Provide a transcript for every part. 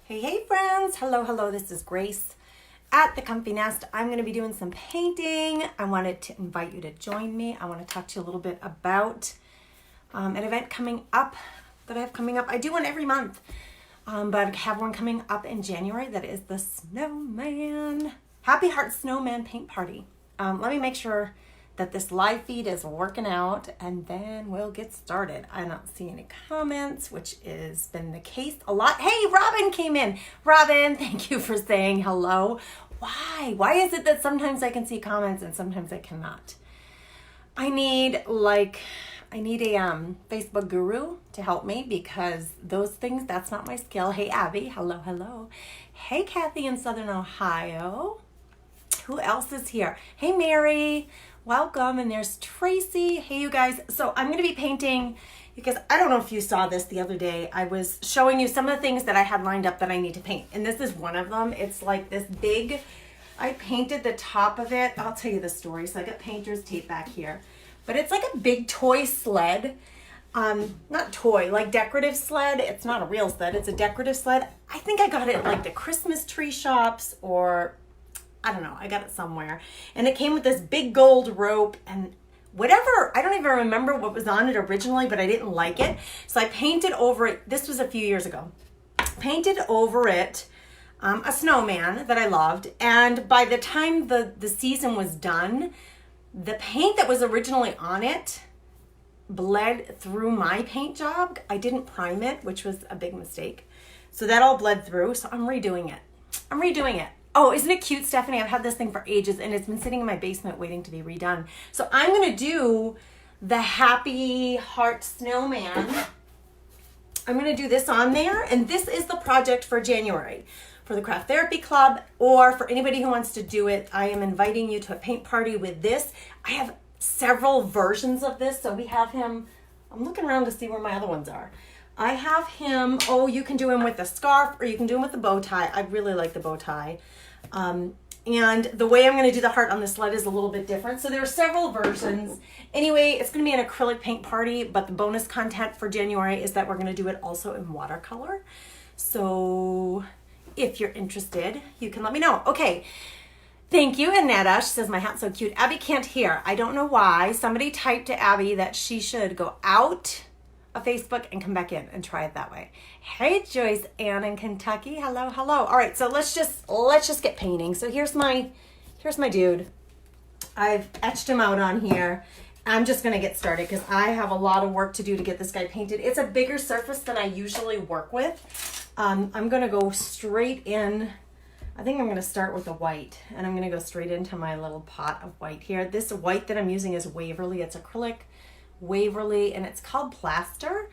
Hey friends, hello, this is Grace at the Comfy Nest. I'm going to be doing some painting. I wanted to invite you to join me. I want to talk to you a little bit about an event coming up that I have coming up. I do one every month, but I have one coming up in January that is the Snowman, Happy Heart Snowman Paint Party. Let me make sure that this live feed is working out and then we'll get started. I don't see any comments, which has been the case a lot. Hey, Robin came in. Robin, thank you for saying hello. Why? Why is it that sometimes I can see comments and sometimes I cannot? I need a Facebook guru to help me because those things, that's not my skill. Hey, Abby, hello. Hey, Kathy in Southern Ohio. Who else is here? Hey, Mary. Welcome, and there's Tracy. Hey, you guys. So I'm going to be painting because I don't know if you saw this the other day. I was showing you some of the things that I had lined up that I need to paint, and this is one of them. It's like this big, I painted the top of it. I'll tell you the story. So I got painter's tape back here, but it's like a big toy sled. Not toy, like decorative sled. It's not a real sled. It's a decorative sled. I think I got it at like the Christmas tree shops or I don't know, I got it somewhere. And it came with this big gold rope and whatever, I don't even remember what was on it originally, but I didn't like it. So I painted over it, this was a few years ago, painted over it a snowman that I loved. And by the time the season was done, the paint that was originally on it bled through my paint job. I didn't prime it, which was a big mistake. So that all bled through, so I'm redoing it. Oh, isn't it cute, Stephanie? I've had this thing for ages and it's been sitting in my basement waiting to be redone. So I'm going to do the Happy Heart Snowman. I'm going to do this on there, and this is the project for January for the Craft Therapy Club, or for anybody who wants to do it. I am inviting you to a paint party with this. I have several versions of this. So we have him, I'm looking around to see where my other ones are. I have him, you can do him with a scarf or you can do him with a bow tie. I really like the bow tie. And the way I'm going to do the heart on the sled is a little bit different. So there are several versions. Anyway, it's going to be an acrylic paint party, but the bonus content for January is that we're going to do it also in watercolor. So if you're interested, you can let me know. Okay. Thank you, Annetta. She says, my hat's so cute. Abby can't hear. I don't know why. Somebody typed to Abby that she should go out of Facebook and come back in and try it that way. Hey, Joyce Ann in Kentucky. Hello. All right, so let's just get painting. So here's my dude. I've etched him out on here. I'm just gonna get started because I have a lot of work to do to get this guy painted. It's a bigger surface than I usually work with. I'm gonna go straight in. I think I'm gonna start with the white, and I'm gonna go straight into my little pot of white here. This white that I'm using is Waverly. It's acrylic Waverly, and it's called Plaster.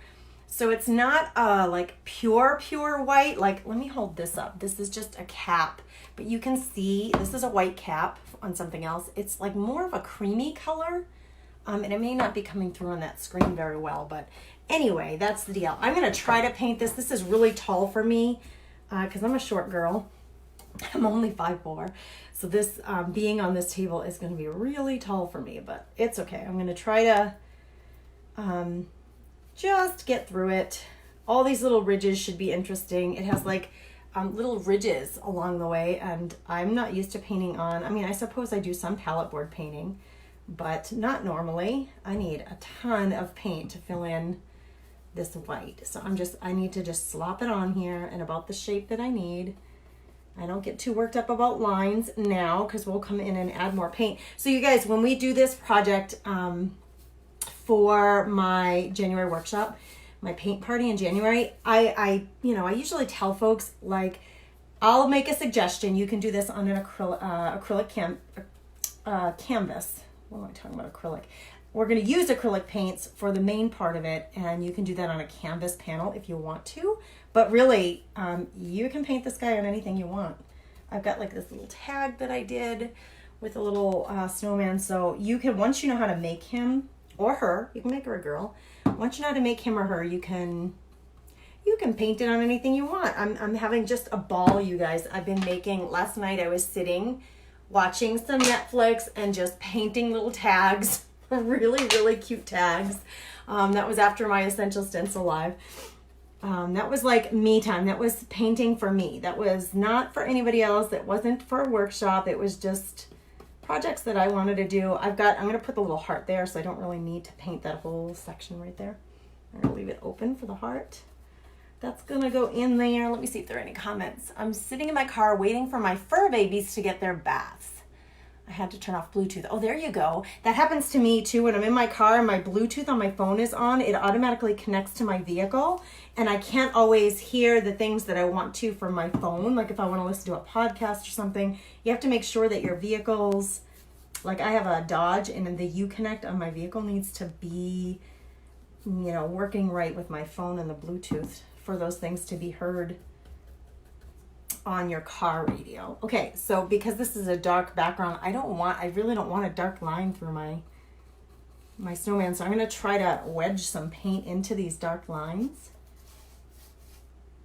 So it's not like pure white. Like, let me hold this up. This is just a cap, but you can see this is a white cap on something else. It's like more of a creamy color, and it may not be coming through on that screen very well, but anyway, that's the deal. I'm gonna try to paint this. This is really tall for me because I'm a short girl. I'm only 5'4", so this being on this table is going to be really tall for me, but it's okay. I'm going to try to just get through it. All these little ridges should be interesting. It has like little ridges along the way, and I'm not used to painting on, I mean, I suppose I do some palette board painting, but not normally. I need a ton of paint to fill in this white. So I need to just slop it on here and about the shape that I need. I don't get too worked up about lines now because we'll come in and add more paint. So you guys, when we do this project for my January workshop, my paint party in January, I usually tell folks, like, I'll make a suggestion. You can do this on an acrylic canvas. What am I talking about? Acrylic. We're going to use acrylic paints for the main part of it, and you can do that on a canvas panel if you want to. But really, you can paint this guy on anything you want. I've got like this little tag that I did with a little snowman. So you can, once you know how to make him or her, you can make her a girl. Once you know how to make him or her, you can paint it on anything you want. I'm having just a ball, you guys. I've been making, last night I was sitting watching some Netflix and just painting little tags, really cute tags. That was after my Essential Stencil Live. That was like me time. That was painting for me. That was not for anybody else. That wasn't for a workshop. It was just projects that I wanted to do. I'm going to put the little heart there, so I don't really need to paint that whole section right there. I'm going to leave it open for the heart. That's going to go in there. Let me see if there are any comments. I'm sitting in my car waiting for my fur babies to get their baths. I had to turn off Bluetooth. Oh, there you go. That happens to me too. When I'm in my car and my Bluetooth on my phone is on, it automatically connects to my vehicle, and I can't always hear the things that I want to from my phone. Like if I want to listen to a podcast or something, you have to make sure that your vehicles, like I have a Dodge, and the Uconnect on my vehicle needs to be, working right with my phone and the Bluetooth for those things to be heard on your car radio. Okay, so because this is a dark background, I really don't want a dark line through my snowman, so I'm going to try to wedge some paint into these dark lines.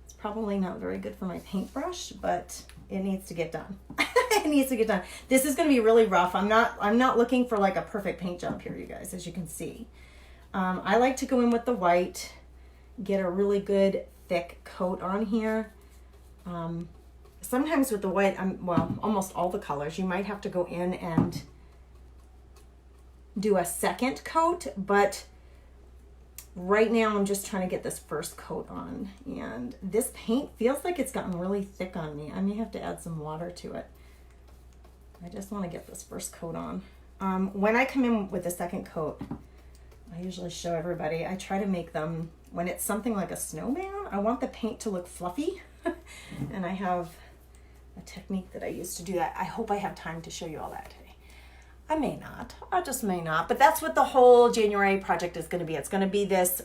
It's probably not very good for my paintbrush, but it needs to get done. It needs to get done. This is going to be really rough. I'm not looking for like a perfect paint job here, you guys, as you can see. I like to go in with the white, get a really good thick coat on here. Sometimes with the white, almost all the colors, you might have to go in and do a second coat, but right now I'm just trying to get this first coat on, and this paint feels like it's gotten really thick on me. I may have to add some water to it. I just want to get this first coat on. When I come in with the second coat, I usually show everybody, I try to make them, when it's something like a snowman, I want the paint to look fluffy, and I have a technique that I use to do that. I hope I have time to show you all that today. I may not. I just may not. But that's what the whole January project is going to be. It's going to be this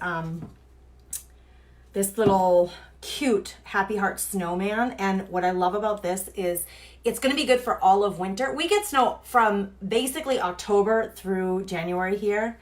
this little cute Happy Heart snowman. And what I love about this is it's going to be good for all of winter. We get snow from basically October through January here.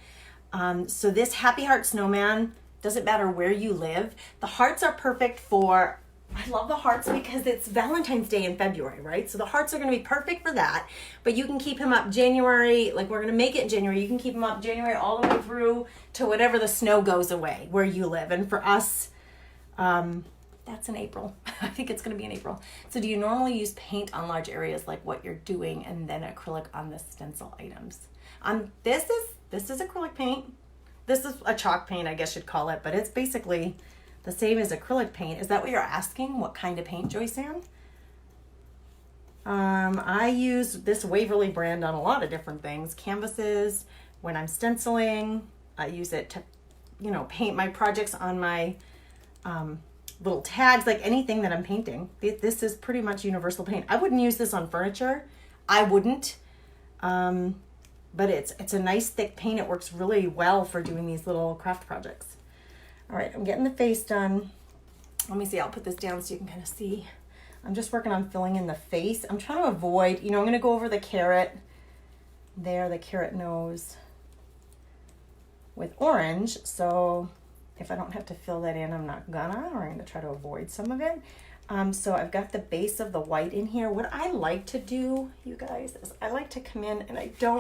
So this Happy Heart snowman, doesn't matter where you live. The hearts are perfect for, I love the hearts because it's Valentine's Day in February, right? So the hearts are going to be perfect for that. But you can keep him up January, like we're going to make it in January. You can keep him up January all the way through to whenever the snow goes away where you live. And for us, that's in April. I think it's going to be in April. So do you normally use paint on large areas like what you're doing and then acrylic on the stencil items? This is acrylic paint. This is a chalk paint, I guess you'd call it, but it's basically the same as acrylic paint. Is that what you're asking? What kind of paint, Joyce Ann? I use this Waverly brand on a lot of different things. Canvases, when I'm stenciling, I use it to, paint my projects on my little tags, like anything that I'm painting. This is pretty much universal paint. I wouldn't use this on furniture. I wouldn't. But it's a nice thick paint. It works really well for doing these little craft projects. All right, I'm getting the face done. Let me see, I'll put this down so you can kind of see. I'm just working on filling in the face. I'm trying to avoid, I'm going to go over the carrot there, the carrot nose with orange. So if I don't have to fill that in, I'm not gonna, or I'm going to try to avoid some of it. So I've got the base of the white in here. What I like to do, you guys, is I like to come in, and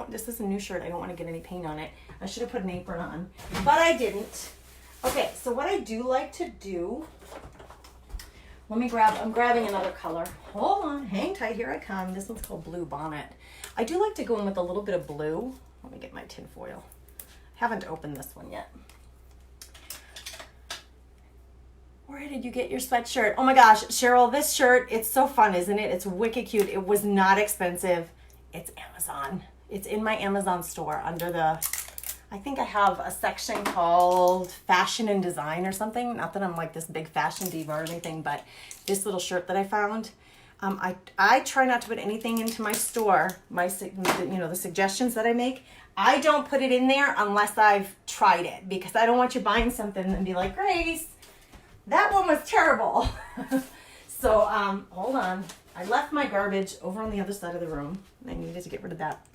this is a new shirt. I don't want to get any paint on it. I should have put an apron on, but I didn't. Okay, so what I do like to do, I'm grabbing another color. Hold on, hang tight, here I come. This one's called Blue Bonnet. I do like to go in with a little bit of blue. Let me get my tin foil. Haven't opened this one yet. Where did you get your sweatshirt? Oh my gosh, Cheryl, this shirt, it's so fun, isn't it? It's wicked cute. It was not expensive. It's Amazon. It's in my Amazon store under I think I have a section called Fashion and Design or something. Not that I'm like this big fashion diva or anything, but this little shirt that I found, I try not to put anything into my store, the suggestions that I make. I don't put it in there unless I've tried it, because I don't want you buying something and be like, Grace, that one was terrible. So hold on. I left my garbage over on the other side of the room. I needed to get rid of that.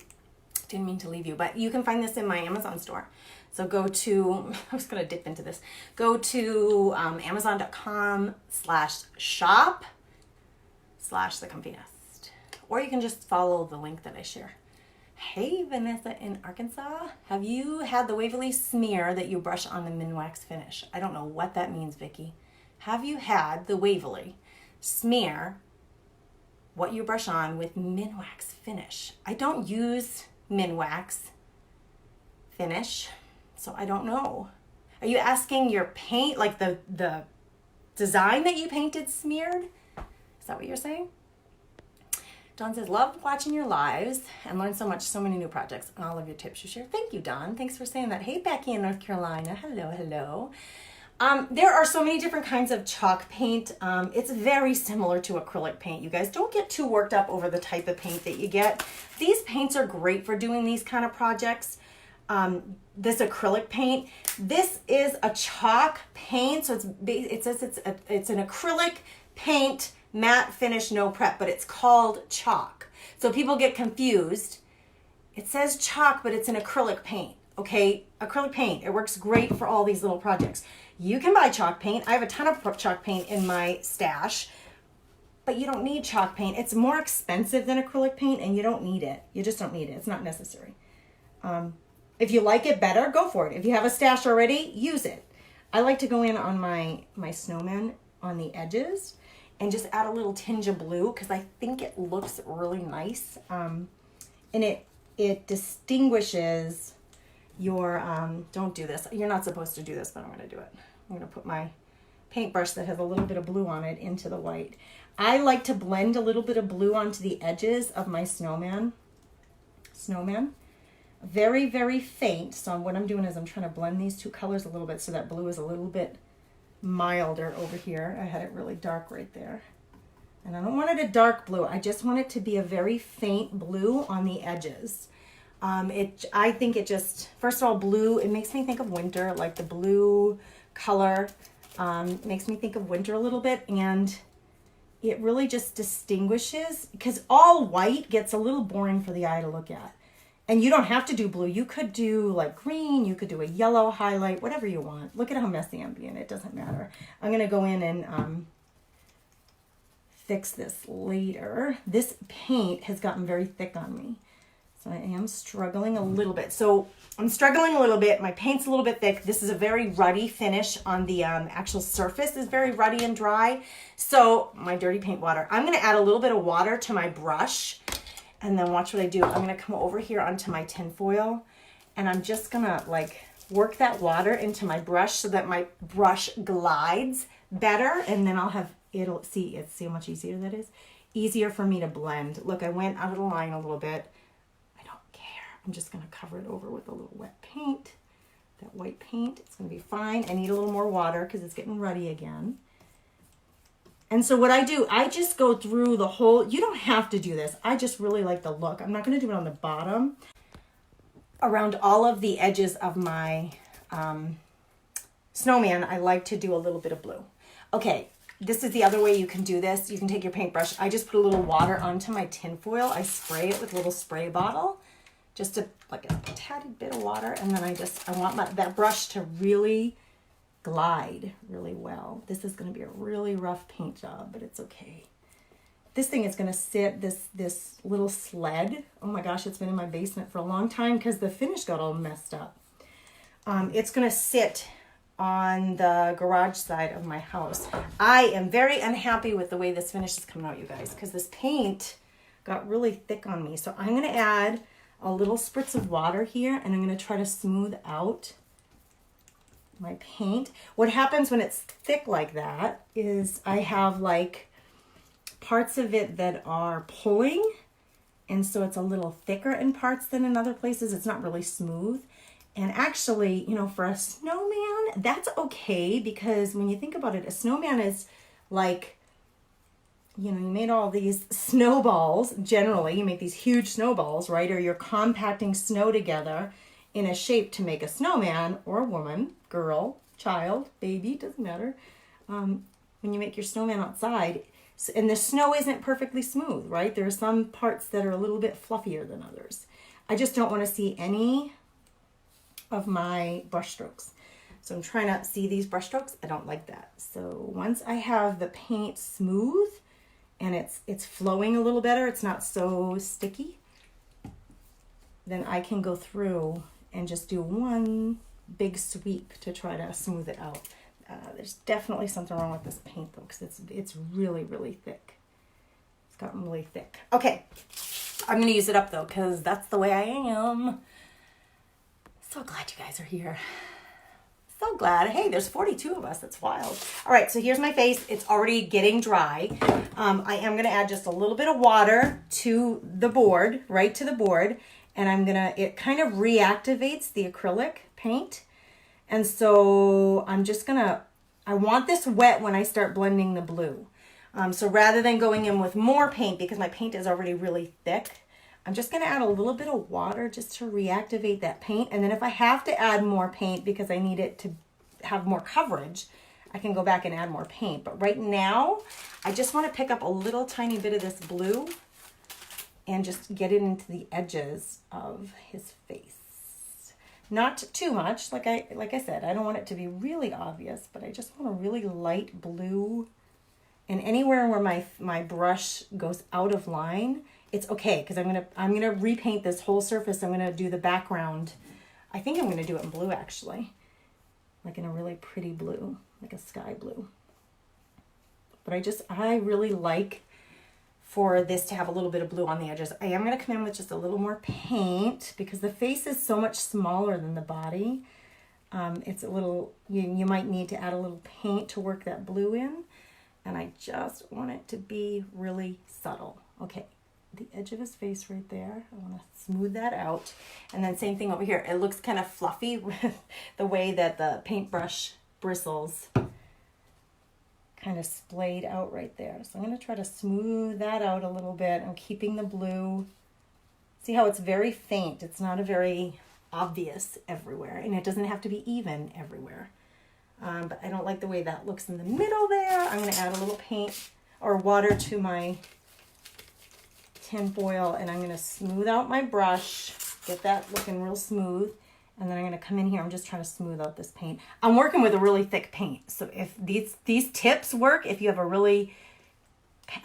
Didn't mean to leave you, but you can find this in my Amazon store. So go to, I was going to dip into this. Go to amazon.com/shop/the comfy nest, or you can just follow the link that I share. Hey, Vanessa in Arkansas. Have you had the Waverly smear that you brush on the Minwax finish? I don't know what that means, Vicki. have you had the Waverly smear what you brush on with Minwax finish? I don't use Minwax finish, so I don't know. Are you asking your paint, like the design that you painted smeared? Is that what you're saying? Dawn says, love watching your lives and learn so much, so many new projects and all of your tips you share. Thank you, Dawn. Thanks for saying that. Hey, Becky in North Carolina. Hello, hello. There are so many different kinds of chalk paint. It's very similar to acrylic paint. You guys don't get too worked up over the type of paint that you get. These paints are great for doing these kind of projects. This acrylic paint, this is a chalk paint. So it says it's an acrylic paint, matte finish, no prep, but it's called chalk. So people get confused. It says chalk, but it's an acrylic paint. Okay, acrylic paint. It works great for all these little projects. You can buy chalk paint. I have a ton of chalk paint in my stash, but you don't need chalk paint. It's more expensive than acrylic paint, and you don't need it. You just don't need it. It's not necessary. If you like it better, go for it. If you have a stash already, use it. I like to go in on my snowman on the edges and just add a little tinge of blue because I think it looks really nice. And it distinguishes your, don't do this. You're not supposed to do this, but I'm going to do it. I'm going to put my paintbrush that has a little bit of blue on it into the white. I like to blend a little bit of blue onto the edges of my snowman. Very, very faint. So what I'm doing is I'm trying to blend these two colors a little bit so that blue is a little bit milder over here. I had it really dark right there. And I don't want it a dark blue. I just want it to be a very faint blue on the edges. I think it just, first of all, blue, it makes me think of winter, like the blue color makes me think of winter a little bit. And it really just distinguishes, because all white gets a little boring for the eye to look at. And you don't have to do blue. You could do like green. You could do a yellow highlight, whatever you want. Look at how messy I'm being. It doesn't matter. I'm going to go in and fix this later. This paint has gotten very thick on me. So I am struggling a little bit. So I'm struggling a little bit. My paint's a little bit thick. This is a very ruddy finish on the actual surface is very ruddy and dry. So my dirty paint water. I'm going to add a little bit of water to my brush. And then watch what I do. I'm going to come over here onto my tin foil and I'm just going to like work that water into my brush so that my brush glides better. And then I'll have, see how much easier that is? Easier for me to blend. Look, I went out of the line a little bit. I don't care. I'm just going to cover it over with a little wet paint. That white paint, it's going to be fine. I need a little more water because it's getting ruddy again. And so what I do, I just go through the whole, you don't have to do this. I just really like the look. I'm not going to do it on the bottom. Around all of the edges of my snowman, I like to do a little bit of blue. Okay, this is the other way you can do this. You can take your paintbrush. I just put a little water onto my tin foil. I spray it with a little spray bottle, just like a tatty bit of water. And then I want that brush to really glide really well. This is going to be a really rough paint job, but it's okay. This thing is going to sit, this little sled. Oh my gosh, it's been in my basement for a long time because the finish got all messed up. It's going to sit on the garage side of my house. I am very unhappy with the way this finish is coming out, you guys, because this paint got really thick on me. So I'm going to add a little spritz of water here and I'm going to try to smooth out my paint. What happens when it's thick like that is I have like parts of it that are pulling, and so it's a little thicker in parts than in other places. It's not really smooth. And actually, you know, for a snowman, that's okay, because when you think about it, a snowman is like, you know, you made all these snowballs. Generally, you make these huge snowballs, right? Or you're compacting snow together in a shape to make a snowman, or a woman, girl, child, baby, doesn't matter. When you make your snowman outside, and the snow isn't perfectly smooth, right? There are some parts that are a little bit fluffier than others. I just don't want to see any of my brush strokes. So I'm trying to see these brush strokes. I don't like that. So once I have the paint smooth and it's flowing a little better, it's not so sticky, then I can go through and just do one big sweep to try to smooth it out. There's definitely something wrong with this paint though, because it's really, really thick. It's gotten really thick. Okay, I'm gonna use it up though, because that's the way I am. So glad you guys are here. So glad. Hey, there's 42 of us. That's wild. All right, so here's my face. It's already getting dry. I am gonna add just a little bit of water to the board, right to the board, and it kind of reactivates the acrylic paint. And so I want this wet when I start blending the blue. So rather than going in with more paint, because my paint is already really thick, I'm just gonna add a little bit of water just to reactivate that paint. And then if I have to add more paint because I need it to have more coverage, I can go back and add more paint. But right now, I just wanna pick up a little tiny bit of this blue and just get it into the edges of his face. Not too much, like I said, I don't want it to be really obvious, but I just want a really light blue. And anywhere where my brush goes out of line, it's okay, because I'm gonna repaint this whole surface. I'm gonna do the background. I think I'm gonna do it in blue actually, like in a really pretty blue, like a sky blue. But I really like for this to have a little bit of blue on the edges. I am gonna come in with just a little more paint because the face is so much smaller than the body. It's a little, you might need to add a little paint to work that blue in. And I just want it to be really subtle. Okay, the edge of his face right there. I want to smooth that out. And then same thing over here. It looks kind of fluffy with the way that the paintbrush bristles kind of splayed out right there. So I'm going to try to smooth that out a little bit. I'm keeping the blue. See how it's very faint. It's not a very obvious everywhere. And it doesn't have to be even everywhere. But I don't like the way that looks in the middle there. I'm going to add a little paint or water to my tin foil, and I'm going to smooth out my brush, get that looking real smooth, and then I'm going to come in here. I'm just trying to smooth out this paint. I'm working with a really thick paint, so if these tips work, if you have a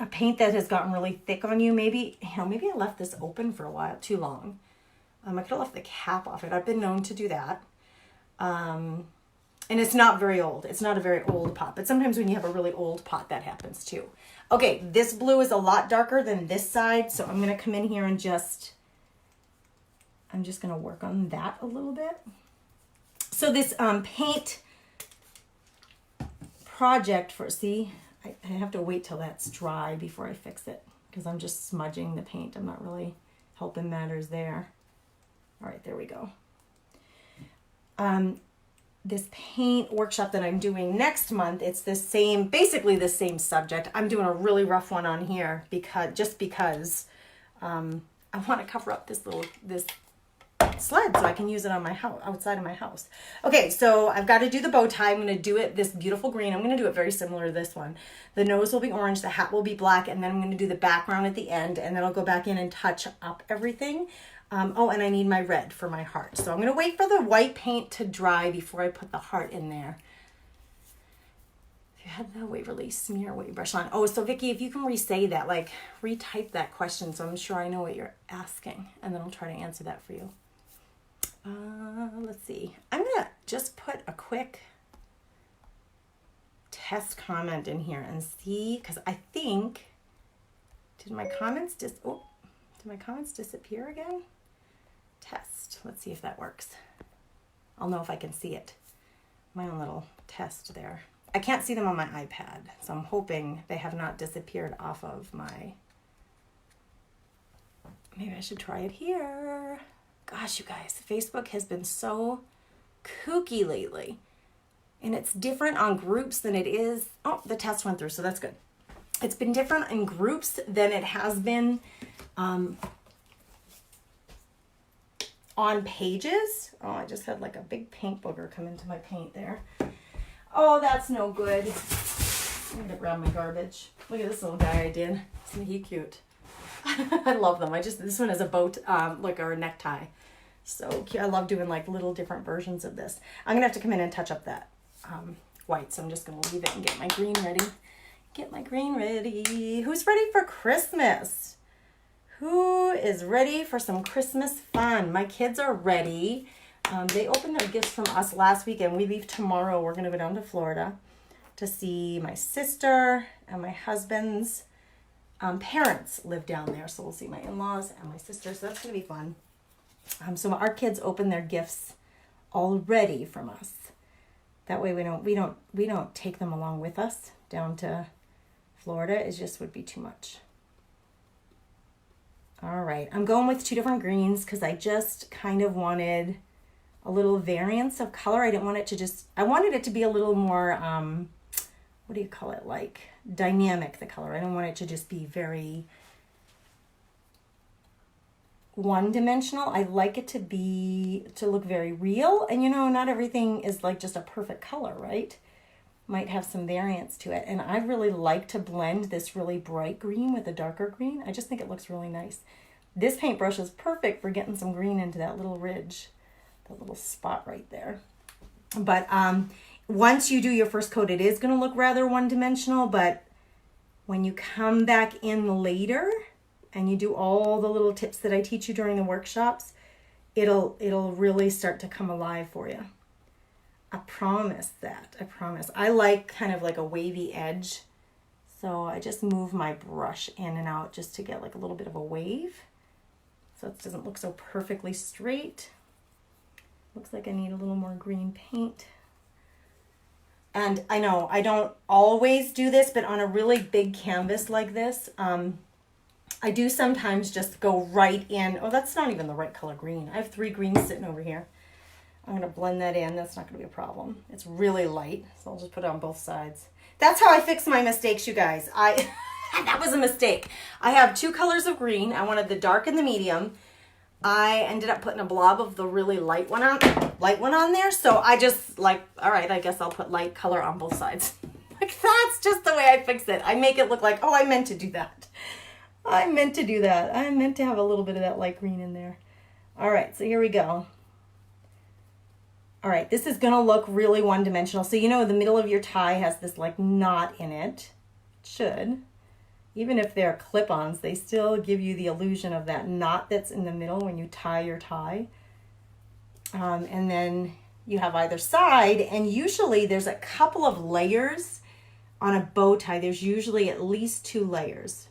paint that has gotten really thick on you, maybe I left this open for a while too long. I could have left the cap off it. I've been known to do that. And it's not very old. It's not a very old pot, but sometimes when you have a really old pot, that happens too. Okay, this blue is a lot darker than this side, so I'm gonna come in here and I'm just gonna work on that a little bit. So this paint project I have to wait till that's dry before I fix it because I'm just smudging the paint. I'm not really helping matters there. All right, there we go. This paint workshop that I'm doing next month, it's basically the same subject. I'm doing a really rough one on here because I want to cover up this sled so I can use it on my house, outside of my house. Okay, so I've got to do the bow tie. I'm going to do it this beautiful green. I'm going to do it very similar to this one. The nose will be orange, the hat will be black, and then I'm going to do the background at the end, and then I'll go back in and touch up everything. Oh, and I need my red for my heart. So I'm going to wait for the white paint to dry before I put the heart in there. If you had the Waverly smear what you brush on. Oh, so Vicki, if you can re-say that, like retype that question so I'm sure I know what you're asking. And then I'll try to answer that for you. Let's see. I'm going to just put a quick test comment in here and see, because I think, did my comments disappear again? Test. Let's see if that works. I'll know if I can see it. My own little test there. I can't see them on my iPad, so I'm hoping they have not disappeared off of my... Maybe I should try it here. Gosh, you guys, Facebook has been so kooky lately. And it's different on groups than it is... Oh, the test went through, so that's good. It's been different in groups than it has been on pages. Oh, I just had like a big paint booger come into my paint there. Oh, that's no good. I'm gonna grab my garbage. Look at this little guy I did. Isn't he cute? I love them. This one is a boat, like our necktie. So cute. I love doing like little different versions of this. I'm gonna have to come in and touch up that white. So I'm just gonna leave it and get my green ready. Get my green ready. Who's ready for Christmas? Who is ready for some Christmas fun? My kids are ready. They opened their gifts from us last weekend. We leave tomorrow. We're going to go down to Florida to see my sister and my husband's parents live down there. So we'll see my in-laws and my sister. So that's going to be fun. So our kids open their gifts already from us. That way we don't take them along with us down to Florida. It just would be too much. All right, I'm going with 2 different greens because I just kind of wanted a little variance of color. I didn't want it to just, I wanted it to be a little more, what do you call it, like dynamic, the color. I don't want it to just be very one-dimensional. I like it to look very real. And not everything is like just a perfect color, right? Might have some variance to it. And I really like to blend this really bright green with a darker green. I just think it looks really nice. This paintbrush is perfect for getting some green into that little ridge, that little spot right there. But once you do your first coat, it is going to look rather one-dimensional, but when you come back in later and you do all the little tips that I teach you during the workshops, it'll really start to come alive for you. I promise that. I promise. I like kind of like a wavy edge. So I just move my brush in and out just to get like a little bit of a wave. So it doesn't look so perfectly straight. Looks like I need a little more green paint. And I know I don't always do this, but on a really big canvas like this, I do sometimes just go right in. Oh, that's not even the right color green. I have 3 greens sitting over here. I'm going to blend that in. That's not going to be a problem. It's really light, so I'll just put it on both sides. That's how I fix my mistakes, you guys. That was a mistake. I have 2 colors of green. I wanted the dark and the medium. I ended up putting a blob of the really light one on there. So I just like, all right, I guess I'll put light color on both sides. Like that's just the way I fix it. I make it look like, oh, I meant to do that. I meant to do that. I meant to have a little bit of that light green in there. All right, so here we go. All right, this is going to look really one-dimensional. So the middle of your tie has this like knot in it. It should. Even if they're clip-ons, they still give you the illusion of that knot that's in the middle when you tie your tie. And then you have either side, and usually there's a couple of layers on a bow tie. There's usually at least 2 layers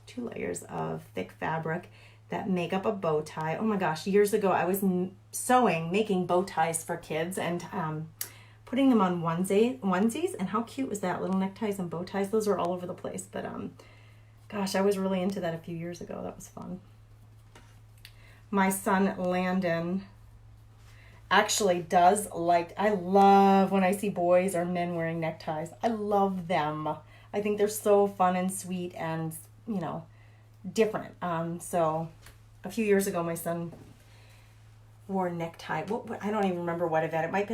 of thick fabric that make up a bow tie. Oh my gosh, years ago I was making bow ties for kids and putting them on onesies. And how cute was that? Little neckties and bow ties. Those were all over the place. But gosh, I was really into that a few years ago. That was fun. My son Landon actually does I love when I see boys or men wearing neckties. I love them. I think they're so fun and sweet and, different. So a few years ago, my son wore a necktie. What I don't even remember what event. It might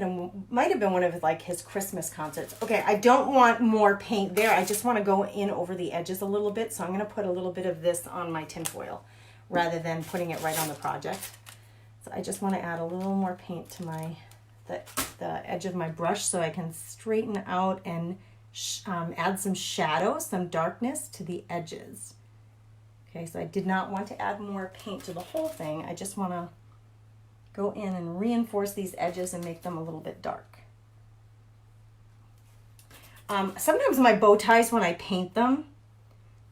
have been one of like his Christmas concerts. Okay, I don't want more paint there. I just want to go in over the edges a little bit. So I'm going to put a little bit of this on my tinfoil rather than putting it right on the project. So I just want to add a little more paint to the edge of my brush so I can straighten out and add some shadow, some darkness to the edges. Okay, so I did not want to add more paint to the whole thing. I just want to go in and reinforce these edges and make them a little bit dark. Sometimes my bow ties, when I paint them,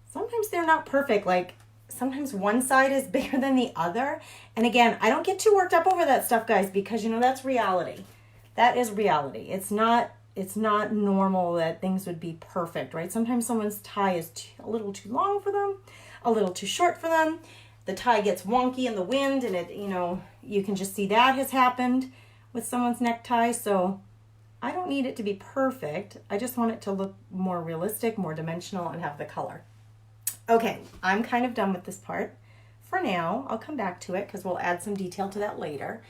sometimes they're not perfect. Like sometimes one side is bigger than the other. And again, I don't get too worked up over that stuff, guys, because that's reality. That is reality. It's not normal that things would be perfect, right? Sometimes someone's tie is a little too long for them, a little too short for them. The tie gets wonky in the wind and you can just see that has happened with someone's necktie. So I don't need it to be perfect. I just want it to look more realistic, more dimensional, and have the color. Okay, I'm kind of done with this part. For now, I'll come back to it because we'll add some detail to that later.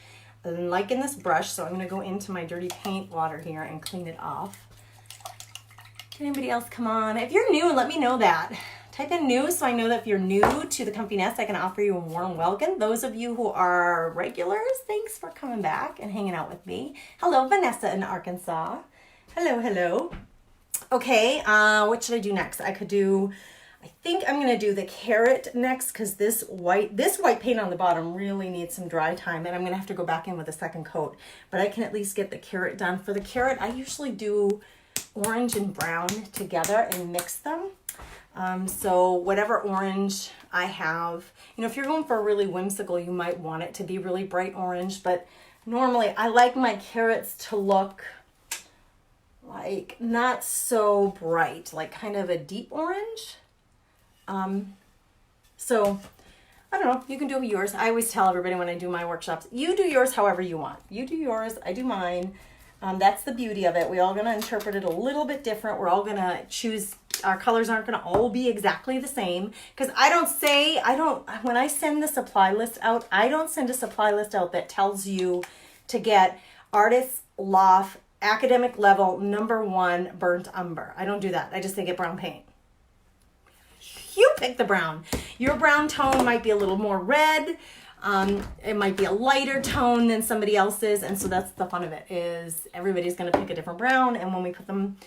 I'm liking this brush, so I'm going to go into my dirty paint water here and clean it off. Can anybody else come on? If you're new, let me know that. Type in new so I know that if you're new to the Comfy Nest, I can offer you a warm welcome. Those of you who are regulars, thanks for coming back and hanging out with me. Hello, Vanessa in Arkansas. Hello, hello. Okay, what should I do next? I could do I think I'm gonna do the carrot next because this white paint on the bottom really needs some dry time, and I'm gonna have to go back in with a second coat, but I can at least get the carrot done. For the carrot, I usually do orange and brown together and mix them. So whatever orange I have, you know, if you're going for a really whimsical, you might want it to be really bright orange, but normally I like my carrots to look like not so bright, like kind of a deep orange. So I don't know, you can do yours. I always tell everybody when I do my workshops, you do yours however you want. You do yours, I do mine. That's the beauty of it. We're all going to interpret it a little bit different. We're all going to choose, our colors aren't going to all be exactly the same. Because when I send the supply list out, I don't send a supply list out that tells you to get Artist Loft Academic Level #1 Burnt Umber. I don't do that. I just say get brown paint. You pick the brown. Your brown tone might be a little more red. It might be a lighter tone than somebody else's, and so that's the fun of it, is everybody's going to pick a different brown, and when we put them,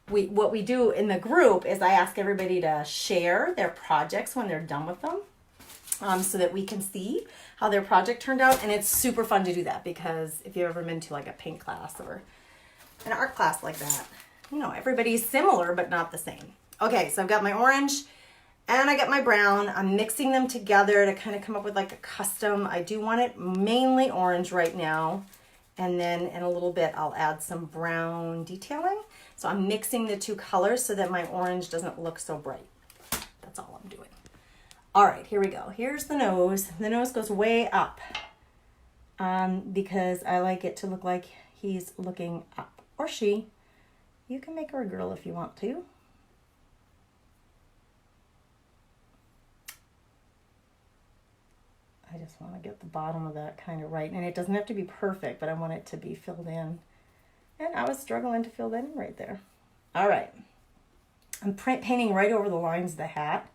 what we do in the group is I ask everybody to share their projects when they're done with them, so that we can see how their project turned out, and it's super fun to do that, because if you've ever been to like a paint class or an art class like that, you know, everybody's similar but not the same. Okay, so I've got my orange and I got my brown. I'm mixing them together to kind of come up with like a custom. I do want it mainly orange right now. And then in a little bit, I'll add some brown detailing. So I'm mixing the two colors so that my orange doesn't look so bright. That's all I'm doing. All right, here we go. Here's the nose. The nose goes way up because I like it to look like he's looking up, or she. You can make her a girl if you want to. I just want to get the bottom of that kind of right. And it doesn't have to be perfect, but I want it to be filled in. And I was struggling to fill that in right there. All right. I'm painting right over the lines of the hat.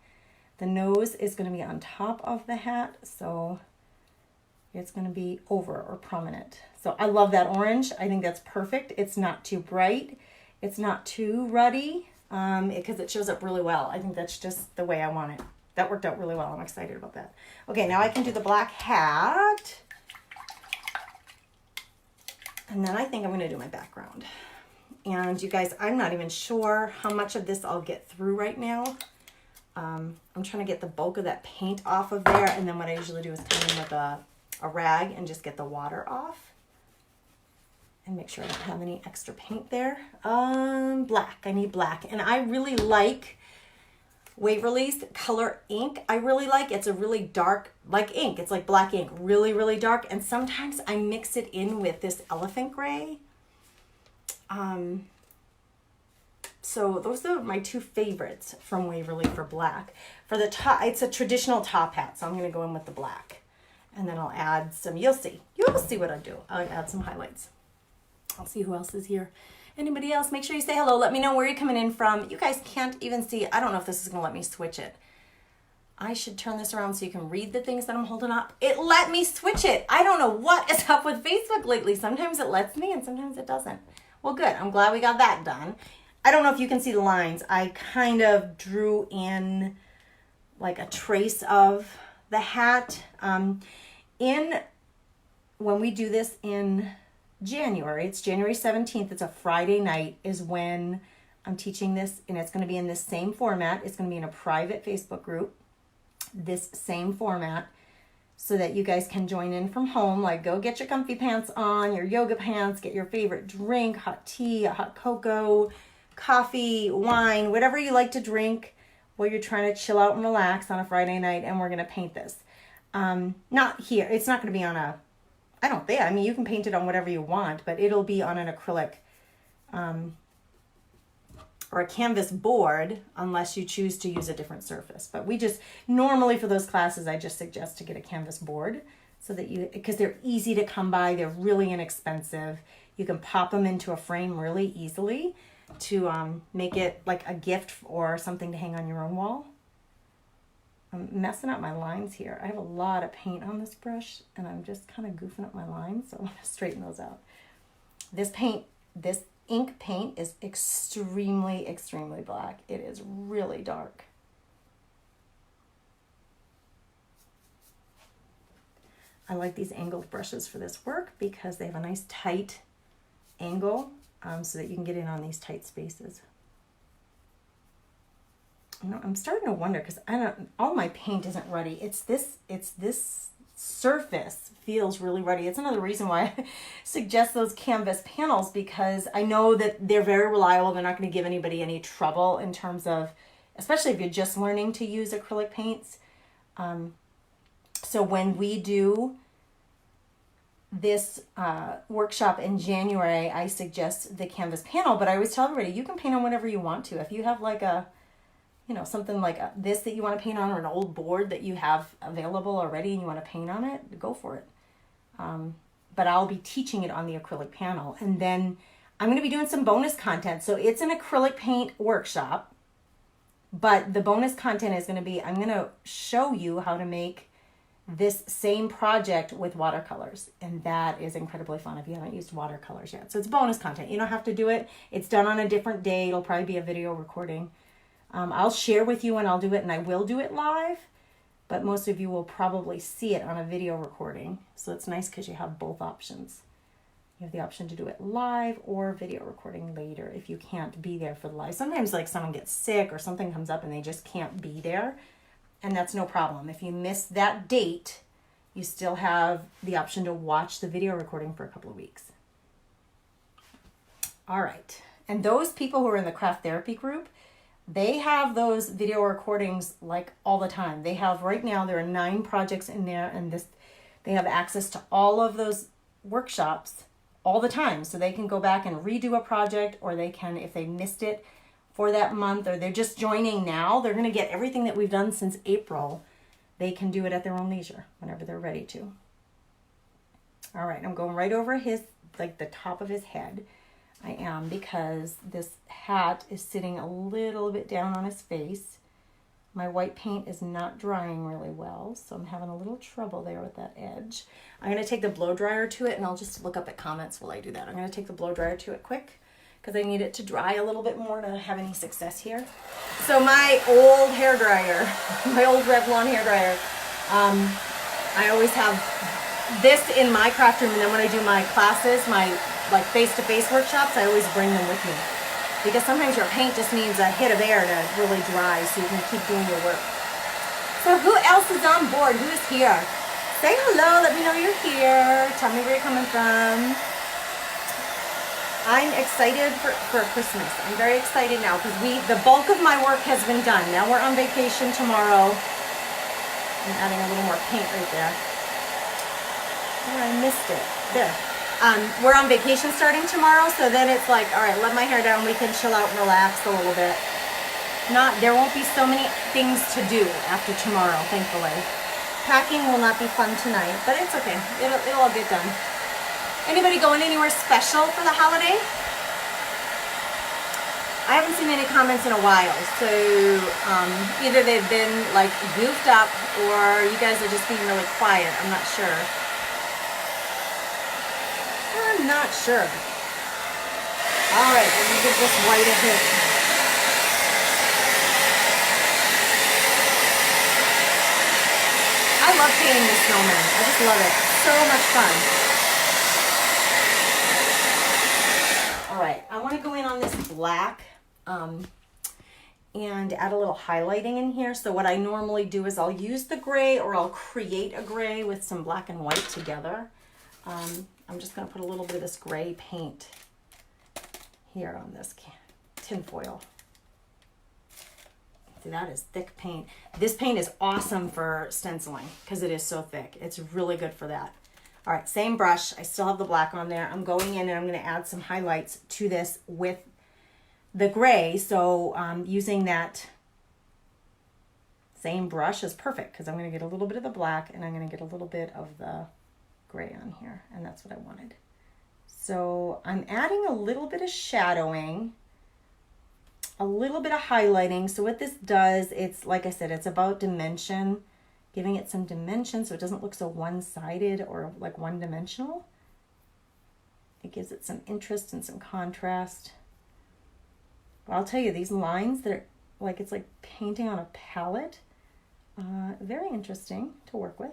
The nose is going to be on top of the hat, so it's going to be over or prominent. So I love that orange. I think that's perfect. It's not too bright. It's not too ruddy because it shows up really well. I think that's just the way I want it. That worked out really well. I'm excited about that. Okay, now I can do the black hat. And then I think I'm going to do my background. And you guys, I'm not even sure how much of this I'll get through right now. I'm trying to get the bulk of that paint off of there. And then what I usually do is come in with a rag and just get the water off. And make sure I don't have any extra paint there. Black. I need black. And I really like Waverly's color ink. I really like it's a really dark, like ink. It's like black ink, really, really dark. And sometimes I mix it in with this elephant gray. So those are my two favorites from Waverly for black. For the top, it's a traditional top hat, so I'm going to go in with the black. And then I'll add some, you'll see what I do. I'll add some highlights. I'll see who else is here. Anybody else? Make sure you say hello. Let me know where you're coming in from. You guys can't even see. I don't know if this is going to let me switch it. I should turn this around so you can read the things that I'm holding up. It let me switch it. I don't know what is up with Facebook lately. Sometimes it lets me and sometimes it doesn't. Well, good. I'm glad we got that done. I don't know if you can see the lines. I kind of drew in like a trace of the hat. When we do this in January, it's January 17th, it's a Friday night, is when I'm teaching this, and it's going to be in this same format. It's going to be in a private Facebook group, this same format, so that you guys can join in from home. Like, go get your comfy pants on, your yoga pants, get your favorite drink, hot tea, hot cocoa, coffee, wine, whatever you like to drink while you're trying to chill out and relax on a Friday night, and we're going to paint this. Not here. It's not going to be on a, I don't think, I mean, you can paint it on whatever you want, but it'll be on an acrylic or a canvas board unless you choose to use a different surface. But we just, normally for those classes, I just suggest to get a canvas board so that you, because they're easy to come by, they're really inexpensive. You can pop them into a frame really easily to make it like a gift or something to hang on your own wall. I'm messing up my lines here. I have a lot of paint on this brush and I'm just kind of goofing up my lines, so I'm going to straighten those out. This ink paint is extremely, extremely black. It is really dark. I like these angled brushes for this work because they have a nice tight angle so that you can get in on these tight spaces. You know, I'm starting to wonder because all my paint isn't ready. It's this surface feels really ready. It's another reason why I suggest those canvas panels, because I know that they're very reliable. They're not going to give anybody any trouble in terms of, especially if you're just learning to use acrylic paints. So when we do this workshop in January, I suggest the canvas panel, but I always tell everybody, you can paint on whatever you want to. If you have like a, you know, something like this that you want to paint on, or an old board that you have available already and you want to paint on it, go for it. But I'll be teaching it on the acrylic panel. And then I'm going to be doing some bonus content. So it's an acrylic paint workshop, but the bonus content is going to be, I'm going to show you how to make this same project with watercolors. And that is incredibly fun if you haven't used watercolors yet. So it's bonus content. You don't have to do it. It's done on a different day. It'll probably be a video recording. I'll share with you when I'll do it, and I will do it live, but most of you will probably see it on a video recording. So it's nice because you have both options. You have the option to do it live or video recording later if you can't be there for the live. Sometimes like someone gets sick or something comes up and they just can't be there, and that's no problem. If you miss that date, you still have the option to watch the video recording for a couple of weeks. All right. And those people who are in the craft therapy group, they have those video recordings like all the time. They have right now, there are 9 projects in there, and they have access to all of those workshops all the time. So they can go back and redo a project, or they can, if they missed it for that month, or they're just joining now, they're going to get everything that we've done since April. They can do it at their own leisure whenever they're ready to. All right, I'm going right over his, like the top of his head. I am, because this hat is sitting a little bit down on his face. My white paint is not drying really well, so I'm having a little trouble there with that edge. I'm going to take the blow dryer to it, and I'll just look up at comments while I do that. I'm going to take the blow dryer to it quick because I need it to dry a little bit more to have any success here. So my old hair dryer, my old Revlon hair dryer, I always have this in my craft room, and then when I do my classes, my like face-to-face workshops, I always bring them with me, because sometimes your paint just needs a hit of air to really dry so you can keep doing your work. So who else is on board? Who is here? Say hello, let me know you're here. Tell me where you're coming from. I'm excited for Christmas. I'm very excited now because the bulk of my work has been done. Now we're on vacation tomorrow. I'm adding a little more paint right there. Oh, I missed it. There. We're on vacation starting tomorrow, so then it's like, all right, let my hair down. We can chill out and relax a little bit. There won't be so many things to do after tomorrow, thankfully. Packing will not be fun tonight, but it's okay. It'll all get done. Anybody going anywhere special for the holiday? I haven't seen any comments in a while, so either they've been like goofed up or you guys are just being really quiet. I'm not sure. I'm not sure. All right, let me give this white a hit. I love painting the snowman. I just love it. So much fun. All right, I want to go in on this black and add a little highlighting in here. So what I normally do is I'll use the gray, or I'll create a gray with some black and white together. I'm just going to put a little bit of this gray paint here on this tin foil. See, that is thick paint. This paint is awesome for stenciling because it is so thick. It's really good for that. All right, same brush. I still have the black on there. I'm going in and I'm going to add some highlights to this with the gray. So using that same brush is perfect because I'm going to get a little bit of the black and I'm going to get a little bit of the gray on here, and that's what I wanted. So I'm adding a little bit of shadowing, a little bit of highlighting. So what this does, it's like I said, it's about dimension, giving it some dimension so it doesn't look so one-sided or like one-dimensional. It gives it some interest and some contrast. But I'll tell you, these lines that are like, it's like painting on a palette, very interesting to work with.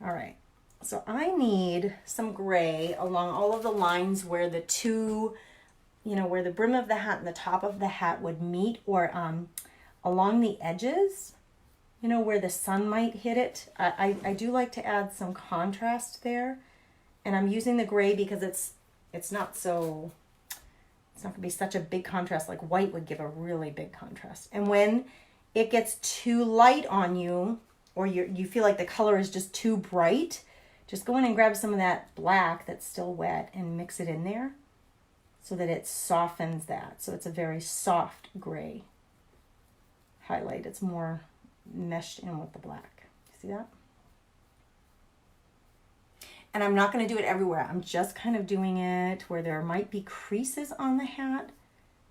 All right. So I need some gray along all of the lines where the two, where the brim of the hat and the top of the hat would meet, or along the edges, where the sun might hit it. I do like to add some contrast there. And I'm using the gray because it's not going to be such a big contrast. Like white would give a really big contrast. And when it gets too light on you, or you feel like the color is just too bright, just go in and grab some of that black that's still wet and mix it in there so that it softens that. So it's a very soft gray highlight. It's more meshed in with the black. See that? And I'm not going to do it everywhere. I'm just kind of doing it where there might be creases on the hat,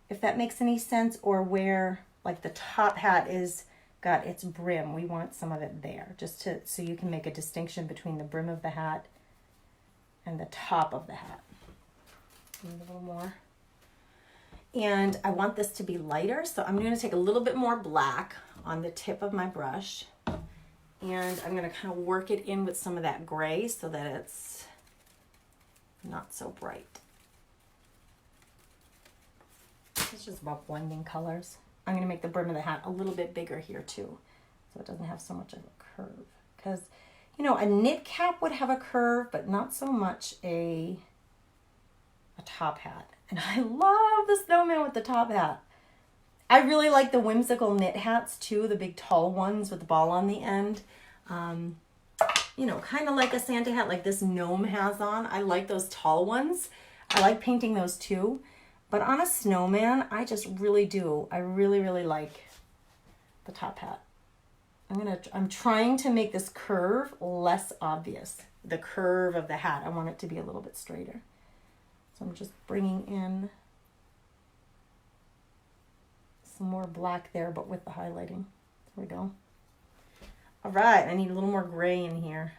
if that makes any sense, or where like the top hat is got its brim. We want some of it there, just so you can make a distinction between the brim of the hat and the top of the hat. A little more. And I want this to be lighter, so I'm going to take a little bit more black on the tip of my brush. And I'm going to kind of work it in with some of that gray so that it's not so bright. It's just about blending colors. I'm going to make the brim of the hat a little bit bigger here too, so it doesn't have so much of a curve. Because, a knit cap would have a curve, but not so much a top hat. And I love the snowman with the top hat. I really like the whimsical knit hats too, the big tall ones with the ball on the end. Kind of like a Santa hat like this gnome has on. I like those tall ones. I like painting those too. But on a snowman, I just really do. I really, really like the top hat. I'm trying to make this curve less obvious. The curve of the hat. I want it to be a little bit straighter. So I'm just bringing in some more black there, but with the highlighting. There we go. All right, I need a little more gray in here.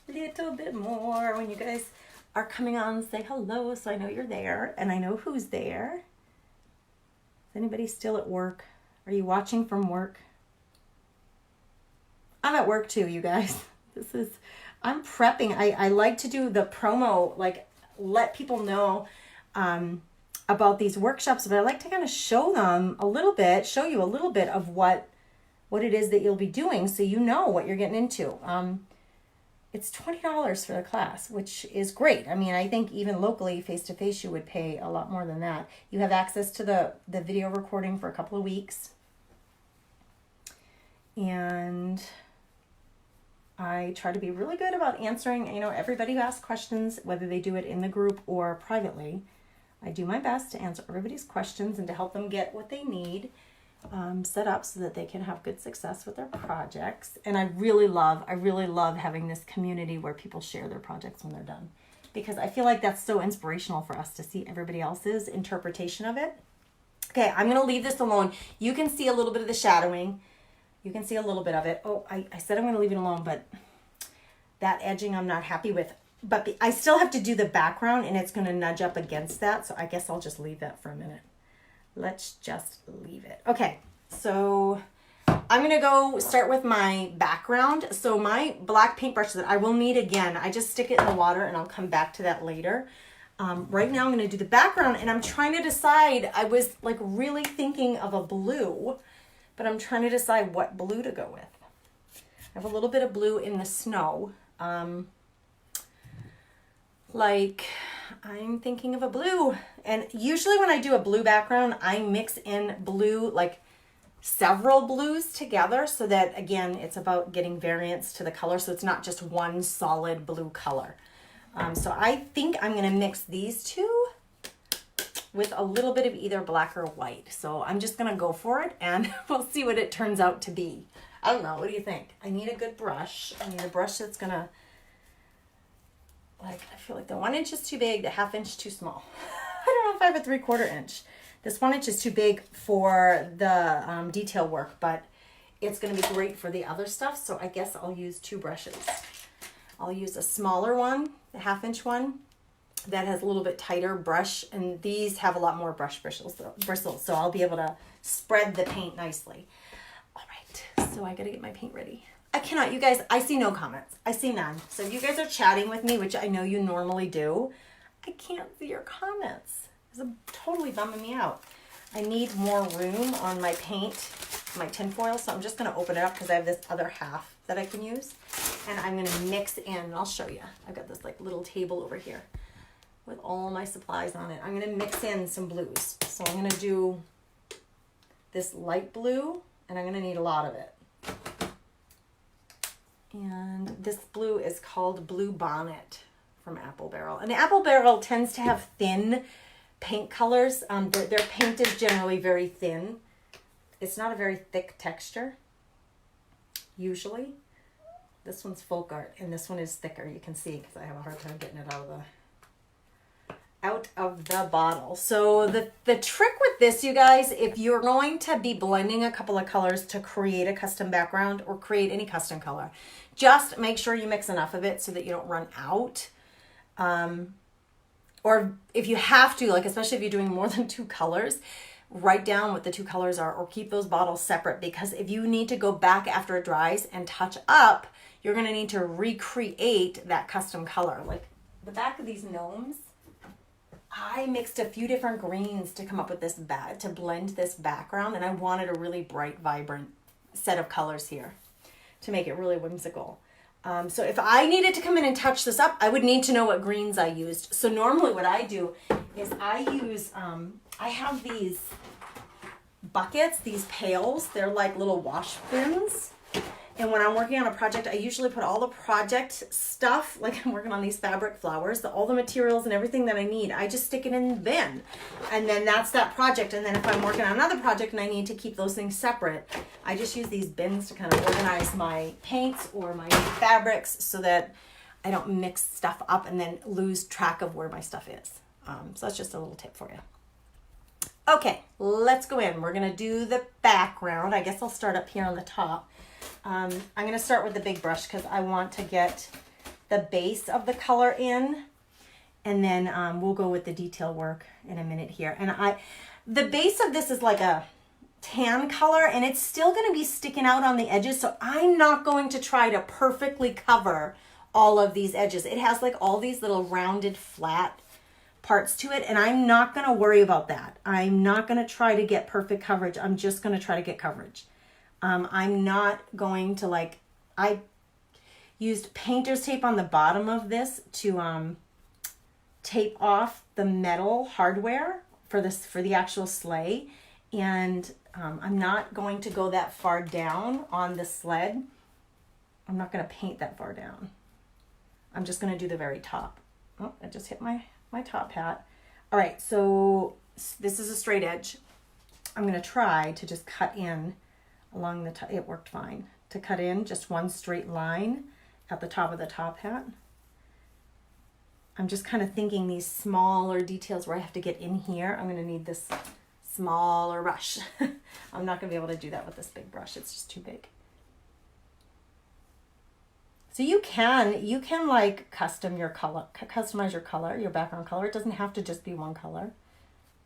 A little bit more. When you guys are coming on, say hello so I know you're there and I know who's there. Is anybody still at work? Are you watching from work? I'm at work too, you guys. I'm prepping. I like to do the promo, like let people know about these workshops, but I like to kind of show you a little bit of what it is that you'll be doing so you know what you're getting into. It's $20 for the class, which is great. I mean, I think even locally, face-to-face, you would pay a lot more than that. You have access to the video recording for a couple of weeks. And I try to be really good about answering, everybody who asks questions, whether they do it in the group or privately. I do my best to answer everybody's questions and to help them get what they need set up so that they can have good success with their projects. And I really love having this community where people share their projects when they're done, because I feel like that's so inspirational for us to see everybody else's interpretation of it. Okay, I'm going to leave this alone. You can see a little bit of the shadowing. You can see a little bit of it. Oh, I said I'm going to leave it alone, but that edging I'm not happy with. But I still have to do the background, and it's going to nudge up against that. So I guess I'll just leave that for a minute. Let's just leave it. Okay, so I'm going to go start with my background. So my black paintbrush that I will need again, I just stick it in the water, and I'll come back to that later. Right now I'm going to do the background, and I'm trying to decide. I was like really thinking of a blue, but I'm trying to decide what blue to go with. I have a little bit of blue in the snow. I'm thinking of a blue, and usually when I do a blue background, I mix in blue, like several blues together, so that again, it's about getting variance to the color, so it's not just one solid blue color. So I think I'm going to mix these two with a little bit of either black or white. So I'm just going to go for it, and we'll see what it turns out to be. I don't know. What do you think? I need a good brush. I need a brush that's going to, I feel like the 1 inch is too big, the 1/2 inch too small. I don't know if I have a 3/4 inch. This 1 inch is too big for the detail work, but it's going to be great for the other stuff. So I guess I'll use 2 brushes. I'll use a smaller one, the 1/2 inch one, that has a little bit tighter brush, and these have a lot more brush bristles, so I'll be able to spread the paint nicely. All right, so I got to get my paint ready. I cannot, you guys, I see no comments. I see none. So if you guys are chatting with me, which I know you normally do, I can't see your comments. It's totally bumming me out. I need more room on my paint, my tinfoil, so I'm just gonna open it up because I have this other half that I can use. And I'm gonna mix in, I'll show you. I've got this like little table over here with all my supplies on it. I'm gonna mix in some blues. So I'm gonna do this light blue, and I'm gonna need a lot of it. And this blue is called Blue Bonnet from Apple Barrel. And Apple Barrel tends to have thin paint colors. Their paint is generally very thin. It's not a very thick texture, usually. This one's folk art, and this one is thicker. You can see because I have a hard time getting it out of the bottle. So the trick with this, you guys, if you're going to be blending a couple of colors to create a custom background or create any custom color, just make sure you mix enough of it so that you don't run out. Or if you have to, like especially if you're doing more than 2 colors, write down what the 2 colors are or keep those bottles separate, because if you need to go back after it dries and touch up, you're going to need to recreate that custom color. Like the back of these gnomes, I mixed a few different greens to come up with this to blend this background, and I wanted a really bright, vibrant set of colors here to make it really whimsical. So if I needed to come in and touch this up, I would need to know what greens I used. So normally what I do is I use, I have these buckets, these pails. They're like little wash bins. And when I'm working on a project, I usually put all the project stuff, like I'm working on these fabric flowers, all the materials and everything that I need, I just stick it in the bin. And then that's that project. And then if I'm working on another project and I need to keep those things separate, I just use these bins to kind of organize my paints or my fabrics so that I don't mix stuff up and then lose track of where my stuff is. So that's just a little tip for you. Okay, let's go in. We're gonna do the background. I guess I'll start up here on the top. I'm going to start with the big brush because I want to get the base of the color in, and then we'll go with the detail work in a minute here. And the base of this is like a tan color, and it's still going to be sticking out on the edges, so I'm not going to try to perfectly cover all of these edges. It has like all these little rounded flat parts to it, and I'm not going to worry about that. I'm not going to try to get perfect coverage. I'm just going to try to get coverage. I'm not going to I used painter's tape on the bottom of this to tape off the metal hardware for the actual sleigh. And I'm not going to go that far down on the sled. I'm not going to paint that far down. I'm just going to do the very top. Oh, I just hit my top hat. All right, so this is a straight edge. I'm going to try to just cut in along the top. It worked fine to cut in just one straight line at the top of the top hat. I'm just kind of thinking these smaller details where I have to get in here. I'm going to need this smaller brush. I'm not going to be able to do that with this big brush. It's just too big. So you can like customize your color, your background color. It doesn't have to just be one color.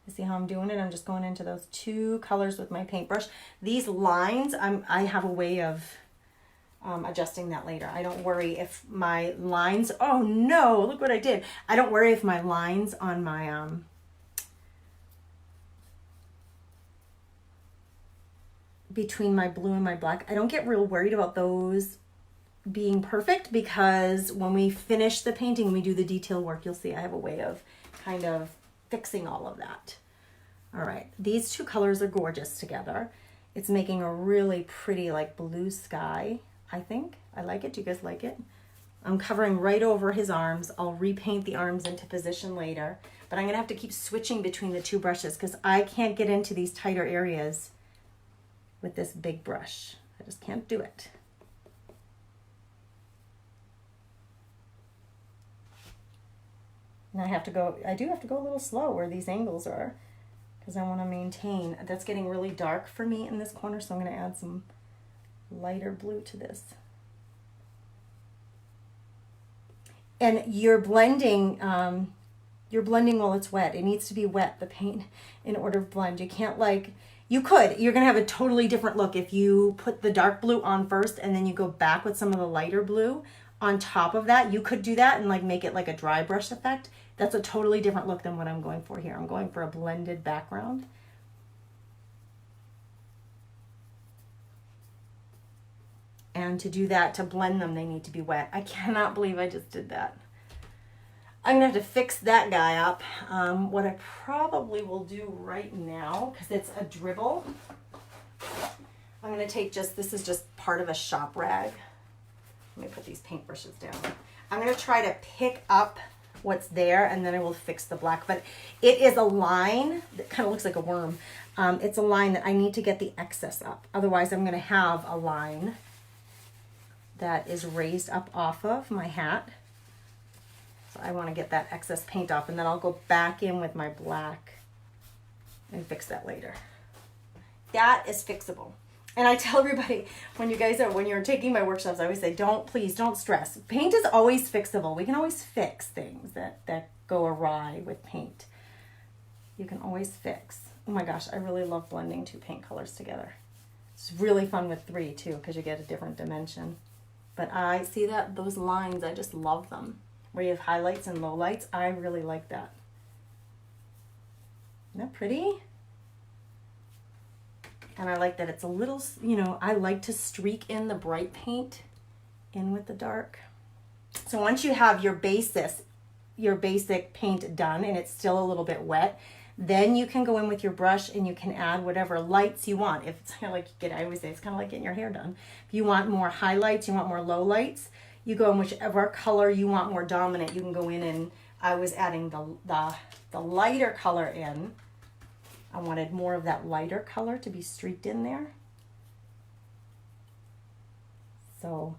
You see how I'm doing it? I'm just going into those 2 colors with my paintbrush. These lines, I have a way of adjusting that later. I don't worry if my lines, oh no, look what I did. I don't worry if my lines on my, between my blue and my black, I don't get real worried about those being perfect, because when we finish the painting, we do the detail work, you'll see I have a way of kind of fixing all of that. All right, these 2 colors are gorgeous together. It's making a really pretty like blue sky, I think. I like it. Do you guys like it? I'm covering right over his arms. I'll repaint the arms into position later, but I'm gonna have to keep switching between the 2 brushes because I can't get into these tighter areas with this big brush. I just can't do it. And I do have to go a little slow where these angles are because I want to maintain. That's getting really dark for me in this corner, so I'm going to add some lighter blue to this. And you're blending while it's wet. It needs to be wet, the paint, in order to blend. You can't You could. You're going to have a totally different look if you put the dark blue on first and then you go back with some of the lighter blue on top of that. You could do that and like make it like a dry brush effect. That's a totally different look than what I'm going for here. I'm going for a blended background. And to do that, to blend them, they need to be wet. I cannot believe I just did that. I'm gonna have to fix that guy up. What I probably will do right now, because it's a dribble, I'm gonna take this is just part of a shop rag. Let me put these paintbrushes down. I'm gonna try to pick up what's there and then I will fix the black, but it is a line that kind of looks like a worm. It's a line that I need to get the excess up. Otherwise I'm gonna have a line that is raised up off of my hat. So I want to get that excess paint off and then I'll go back in with my black and fix that later. That is fixable. And I tell everybody when you're taking my workshops, I always say, please don't stress. Paint is always fixable. We can always fix things that go awry with paint. You can always fix. Oh my gosh, I really love blending two paint colors together. It's really fun with three too, because you get a different dimension. But I see that those lines, I just love them. Where you have highlights and lowlights, I really like that. Isn't that pretty? And I like that it's a little, I like to streak in the bright paint in with the dark. So once you have your basic paint done and it's still a little bit wet, then you can go in with your brush and you can add whatever lights you want. If it's kind of like I always say, it's kind of like getting your hair done. If you want more highlights, you want more lowlights, you go in whichever color you want more dominant. You can go in and I was adding the lighter color in. I wanted more of that lighter color to be streaked in there. So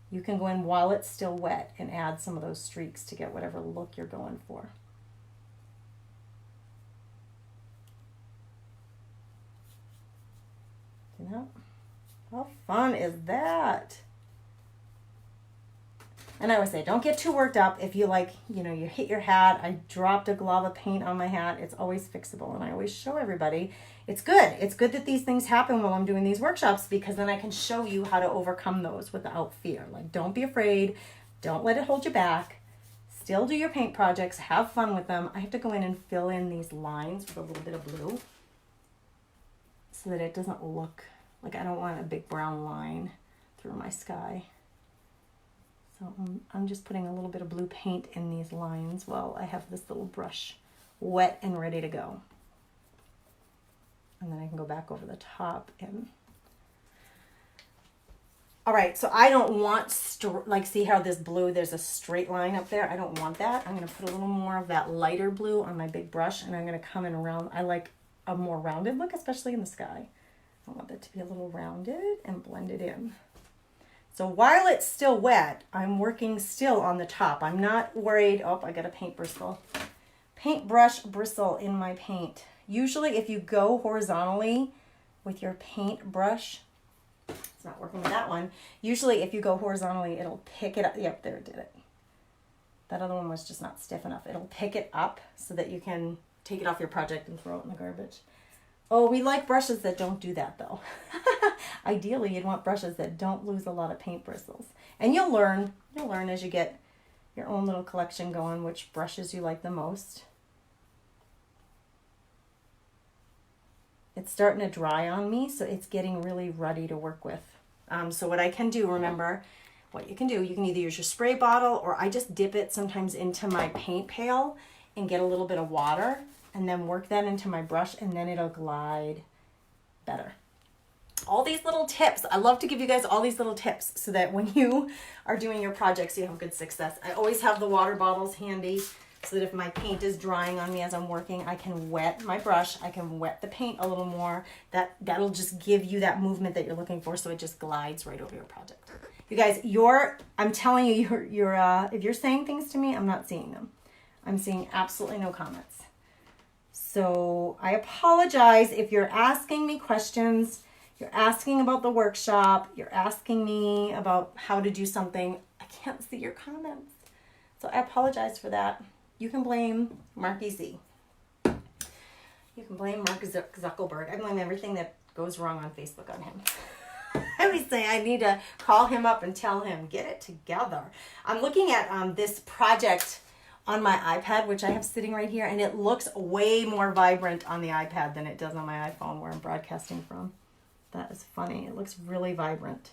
you can go in while it's still wet and add some of those streaks to get whatever look you're going for. See that? How fun is that? And I always say, don't get too worked up. If you you hit your hat, I dropped a glob of paint on my hat. It's always fixable. And I always show everybody, it's good. It's good that these things happen while I'm doing these workshops because then I can show you how to overcome those without fear. Like, don't be afraid. Don't let it hold you back. Still do your paint projects. Have fun with them. I have to go in and fill in these lines with a little bit of blue so that it doesn't look like I don't want a big brown line through my sky. So I'm just putting a little bit of blue paint in these lines while I have this little brush wet and ready to go. And then I can go back over the top and... All right, so I don't want, see how this blue, there's a straight line up there? I don't want that. I'm gonna put a little more of that lighter blue on my big brush and I'm gonna come in around. I like a more rounded look, especially in the sky. I want that to be a little rounded and blended in. So while it's still wet, I'm working still on the top. I'm not worried. Oh, I got a paintbrush bristle in my paint. Usually if you go horizontally with your paintbrush, it's not working with that one. Usually if you go horizontally, it'll pick it up. Yep, there it did it. That other one was just not stiff enough. It'll pick it up so that you can take it off your project and throw it in the garbage. Oh, we like brushes that don't do that though. Ideally, you'd want brushes that don't lose a lot of paint bristles. And you'll learn as you get your own little collection going which brushes you like the most. It's starting to dry on me, so it's getting really ruddy to work with. So what I can do, remember, what you can do, you can either use your spray bottle or I just dip it sometimes into my paint pail and get a little bit of water and then work that into my brush and then it'll glide better. All these little tips, I love to give you guys all these little tips so that when you are doing your projects, you have good success. I always have the water bottles handy so that if my paint is drying on me as I'm working, I can wet my brush, I can wet the paint a little more. That'll just give you that movement that you're looking for so it just glides right over your project. You guys, I'm telling you, if you're saying things to me, I'm not seeing them. I'm seeing absolutely no comments. So I apologize if you're asking me questions, you're asking about the workshop, you're asking me about how to do something. I can't see your comments. So I apologize for that. You can blame Marky Z. You can blame Mark Zuckerberg. I blame everything that goes wrong on Facebook on him. I always say I need to call him up and tell him, get it together. I'm looking at this project on my iPad, which I have sitting right here, and it looks way more vibrant on the iPad than it does on my iPhone where I'm broadcasting from. That is funny. It looks really vibrant.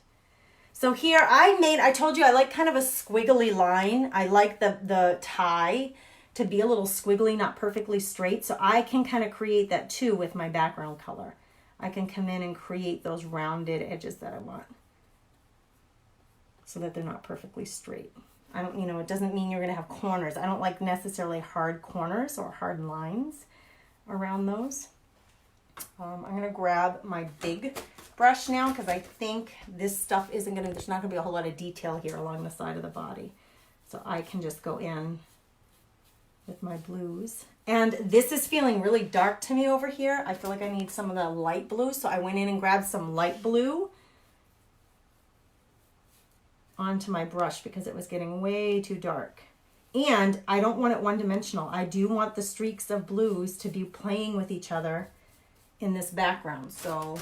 So here I told you I like kind of a squiggly line. I like the tie to be a little squiggly, not perfectly straight. So I can kind of create that too with my background color. I can come in and create those rounded edges that I want so that they're not perfectly straight. I don't, it doesn't mean you're going to have corners. I don't like necessarily hard corners or hard lines around those. I'm going to grab my big brush now because I think this stuff there's not going to be a whole lot of detail here along the side of the body. So I can just go in with my blues. And this is feeling really dark to me over here. I feel like I need some of the light blue. So I went in and grabbed some light blue onto my brush because it was getting way too dark. And I don't want it one-dimensional. I do want the streaks of blues to be playing with each other in this background. So,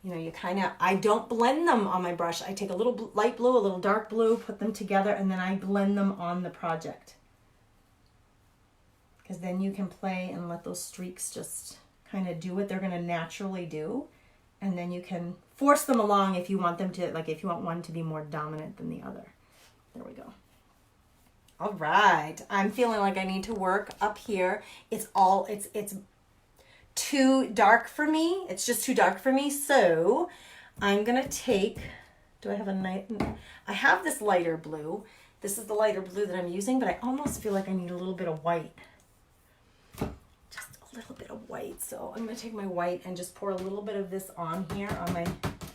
I don't blend them on my brush. I take a little light blue, a little dark blue, put them together, and then I blend them on the project. Because then you can play and let those streaks just kind of do what they're going to naturally do. And then you can force them along if you want them to, if you want one to be more dominant than the other. There we go. All right. I'm feeling like I need to work up here. It's too dark for me. It's just too dark for me. So I'm going to take, I have this lighter blue. This is the lighter blue that I'm using, but I almost feel like I need a little bit of white. Little bit of white. So I'm going to take my white and just pour a little bit of this on here on my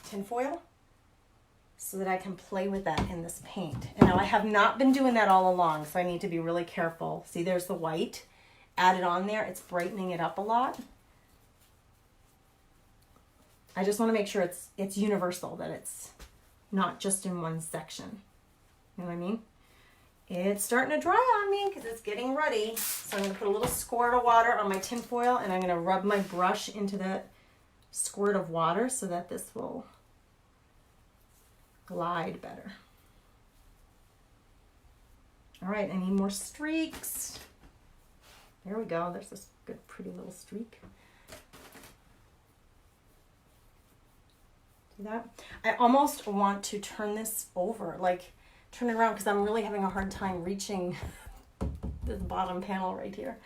tin foil so that I can play with that in this paint. And now I have not been doing that all along, so I need to be really careful. See, there's the white added on there. It's brightening it up a lot. I just want to make sure it's universal, that it's not just in one section. You know what I mean? It's starting to dry on me because it's getting ruddy. So I'm going to put a little squirt of water on my tin foil and I'm going to rub my brush into that squirt of water so that this will glide better. All right, I need more streaks. There we go. There's this good, pretty little streak. See that? I almost want to turn this over, turn it around because I'm really having a hard time reaching this bottom panel right here.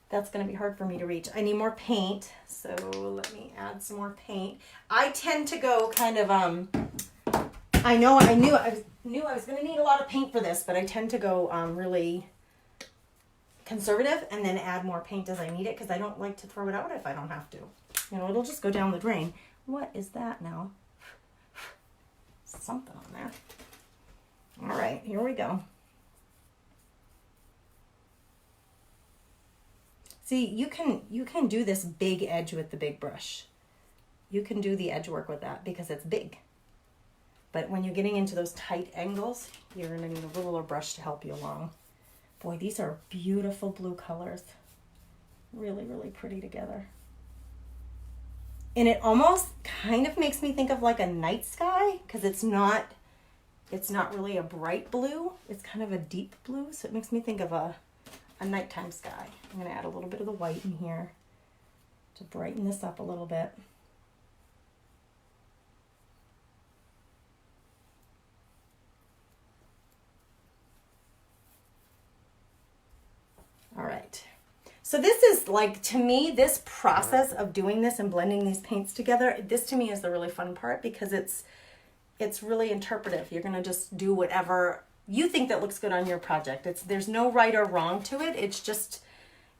That's going to be hard for me to reach. I need more paint, so let me add some more paint. I tend to go kind of, I knew I was going to need a lot of paint for this, but I tend to go really conservative and then add more paint as I need it because I don't like to throw it out if I don't have to. It'll just go down the drain. What is that now? Something on there. All right, here we go. See, you can do this big edge with the big brush. You can do the edge work with that because it's big. But when you're getting into those tight angles, you're going to need a littler brush to help you along. Boy, these are beautiful blue colors. Really, really pretty together. And it almost kind of makes me think of like a night sky because it's not really a bright blue. It's kind of a deep blue. So it makes me think of a nighttime sky. I'm going to add a little bit of the white in here to brighten this up a little bit. All right. So this is to me, this process of doing this and blending these paints together, this to me is the really fun part because it's really interpretive. You're going to just do whatever you think that looks good on your project. There's no right or wrong to it. It's just,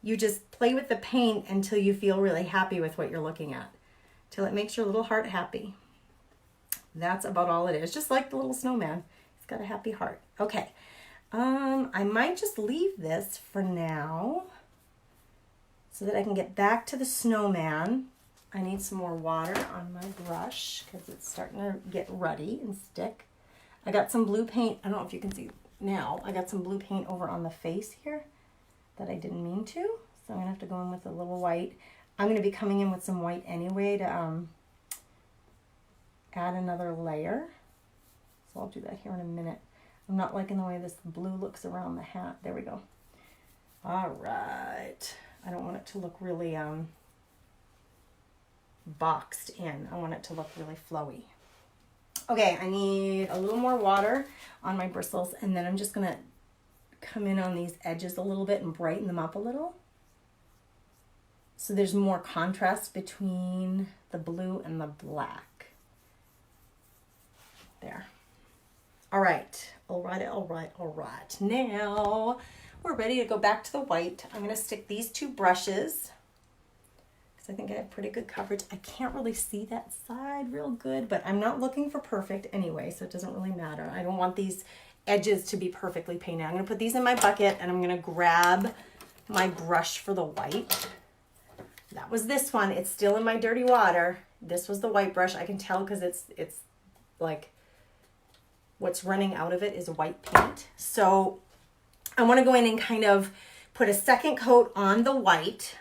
you just play with the paint until you feel really happy with what you're looking at, till it makes your little heart happy. That's about all it is. Just like the little snowman. It's got a happy heart. Okay. I might just leave this for now so that I can get back to the snowman. I need some more water on my brush because it's starting to get ruddy and stick. I got some blue paint. I don't know if you can see now. I got some blue paint over on the face here that I didn't mean to. So I'm going to have to go in with a little white. I'm going to be coming in with some white anyway to add another layer. So I'll do that here in a minute. I'm not liking the way this blue looks around the hat. There we go. All right. I don't want it to look really boxed in. I want it to look really flowy. Okay, I need a little more water on my bristles, and then I'm just going to come in on these edges a little bit and brighten them up a little. So there's more contrast between the blue and the black. There. All right. All right. Now we're ready to go back to the white. I'm going to stick these two brushes because I think I have pretty good coverage. I can't really see that side real good, but I'm not looking for perfect anyway, so it doesn't really matter. I don't want these edges to be perfectly painted. I'm going to put these in my bucket, and I'm going to grab my brush for the white. That was this one. It's still in my dirty water. This was the white brush. I can tell because it's like what's running out of it is white paint. So I want to go in and kind of put a second coat on the white.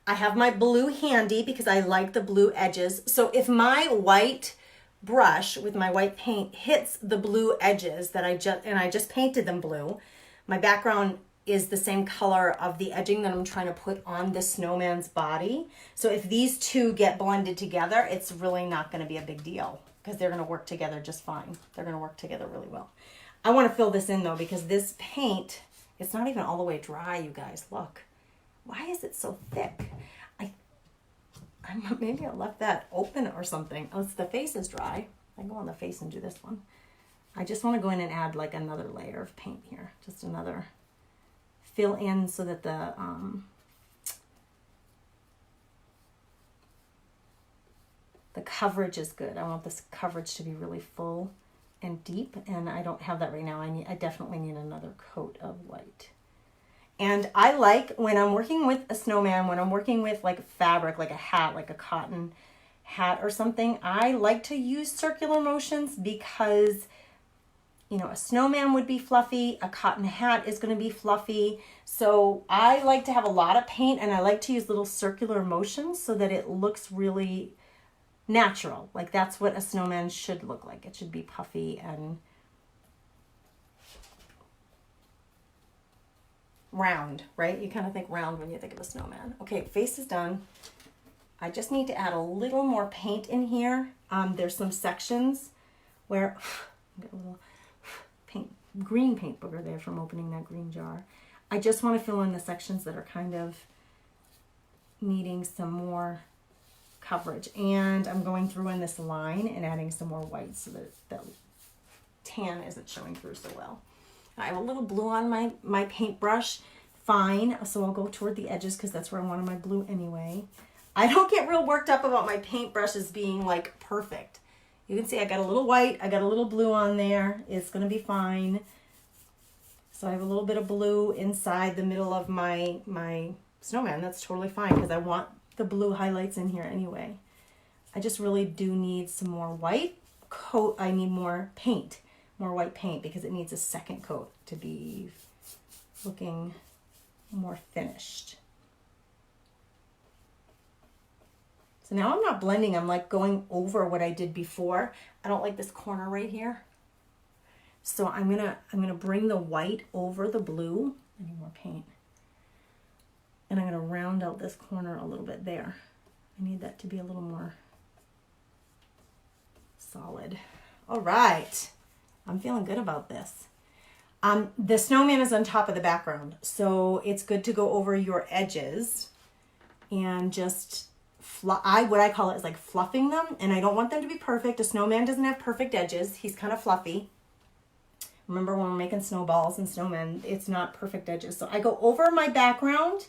I have my blue handy because I like the blue edges. So if my white brush with my white paint hits the blue edges that I just painted them blue, my background is the same color of the edging that I'm trying to put on the snowman's body. So if these two get blended together, it's really not going to be a big deal because they're going to work together just fine. They're going to work together really well. I want to fill this in though because this paint, it's not even all the way dry, you guys. Look. Why is it so thick? Maybe I left that open or something. Oh, the face is dry. I can go on the face and do this one. I just want to go in and add like another layer of paint here. Just another fill in so that the coverage is good. I want this coverage to be really full and deep, and I don't have that right now. I definitely need another coat of white. And I like when I'm working with a snowman, when I'm working with like fabric, like a hat, like a cotton hat or something, I like to use circular motions because, you know, a snowman would be fluffy, a cotton hat is going to be fluffy. So I like to have a lot of paint, and I like to use little circular motions so that it looks really natural. Like that's what a snowman should look like. It should be puffy and round, right? You kind of think round when you think of a snowman. Okay, face is done. I just need to add a little more paint in here. There's some sections where I got a little green paint booger there from opening that green jar. I just want to fill in the sections that are kind of needing some more coverage. And I'm going through in this line and adding some more white so that the tan isn't showing through so well. I have a little blue on my paintbrush. Fine. So I'll go toward the edges because that's where I wanted my blue anyway. I don't get real worked up about my paintbrushes being like perfect. You can see I got a little white. I got a little blue on there. It's going to be fine. So I have a little bit of blue inside the middle of my snowman. That's totally fine because I want the blue highlights in here anyway. I just really do need some more white coat. I need more paint. More white paint because it needs a second coat to be looking more finished. So now I'm not blending, I'm like going over what I did before. I don't like this corner right here. So I'm gonna bring the white over the blue. I need more paint. And I'm gonna round out this corner a little bit there. I need that to be a little more solid. All right. I'm feeling good about this. The snowman is on top of the background, so it's good to go over your edges and just what I call it is like fluffing them, and I don't want them to be perfect. A snowman doesn't have perfect edges. He's kind of fluffy. Remember when we're making snowballs and snowmen, it's not perfect edges. So I go over my background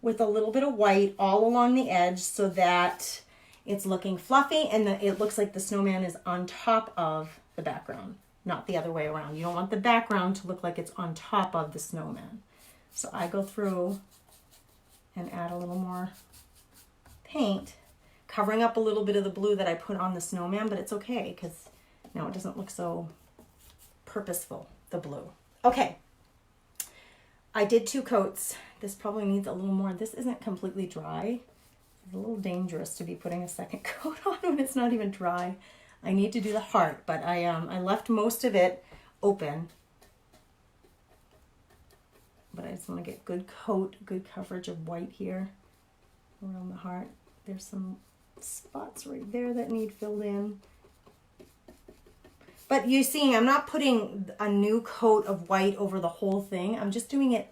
with a little bit of white all along the edge so that it's looking fluffy and it looks like the snowman is on top of the background. Not the other way around. You don't want the background to look like it's on top of the snowman. So I go through and add a little more paint, covering up a little bit of the blue that I put on the snowman, but it's okay because now it doesn't look so purposeful, the blue. Okay. I did 2 coats. This probably needs a little more. This isn't completely dry. It's a little dangerous to be putting a second coat on when it's not even dry. I need to do the heart, but I left most of it open. But I just want to get good coat, good coverage of white here around the heart. There's some spots right there that need filled in. But you're seeing I'm not putting a new coat of white over the whole thing. I'm just doing it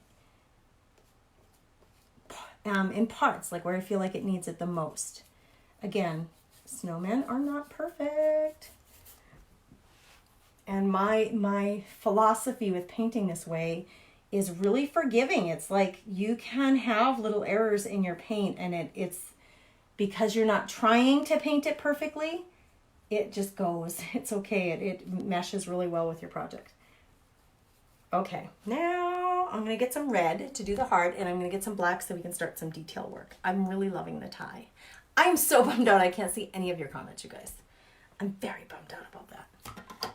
in parts, like where I feel like it needs it the most. Again, snowmen are not perfect. And my philosophy with painting this way is really forgiving. It's like you can have little errors in your paint, and it's because you're not trying to paint it perfectly, it just goes. It's okay. It meshes really well with your project. Okay, now I'm going to get some red to do the heart, and I'm going to get some black so we can start some detail work. I'm really loving the tie. I'm so bummed out I can't see any of your comments, you guys. I'm very bummed out about that.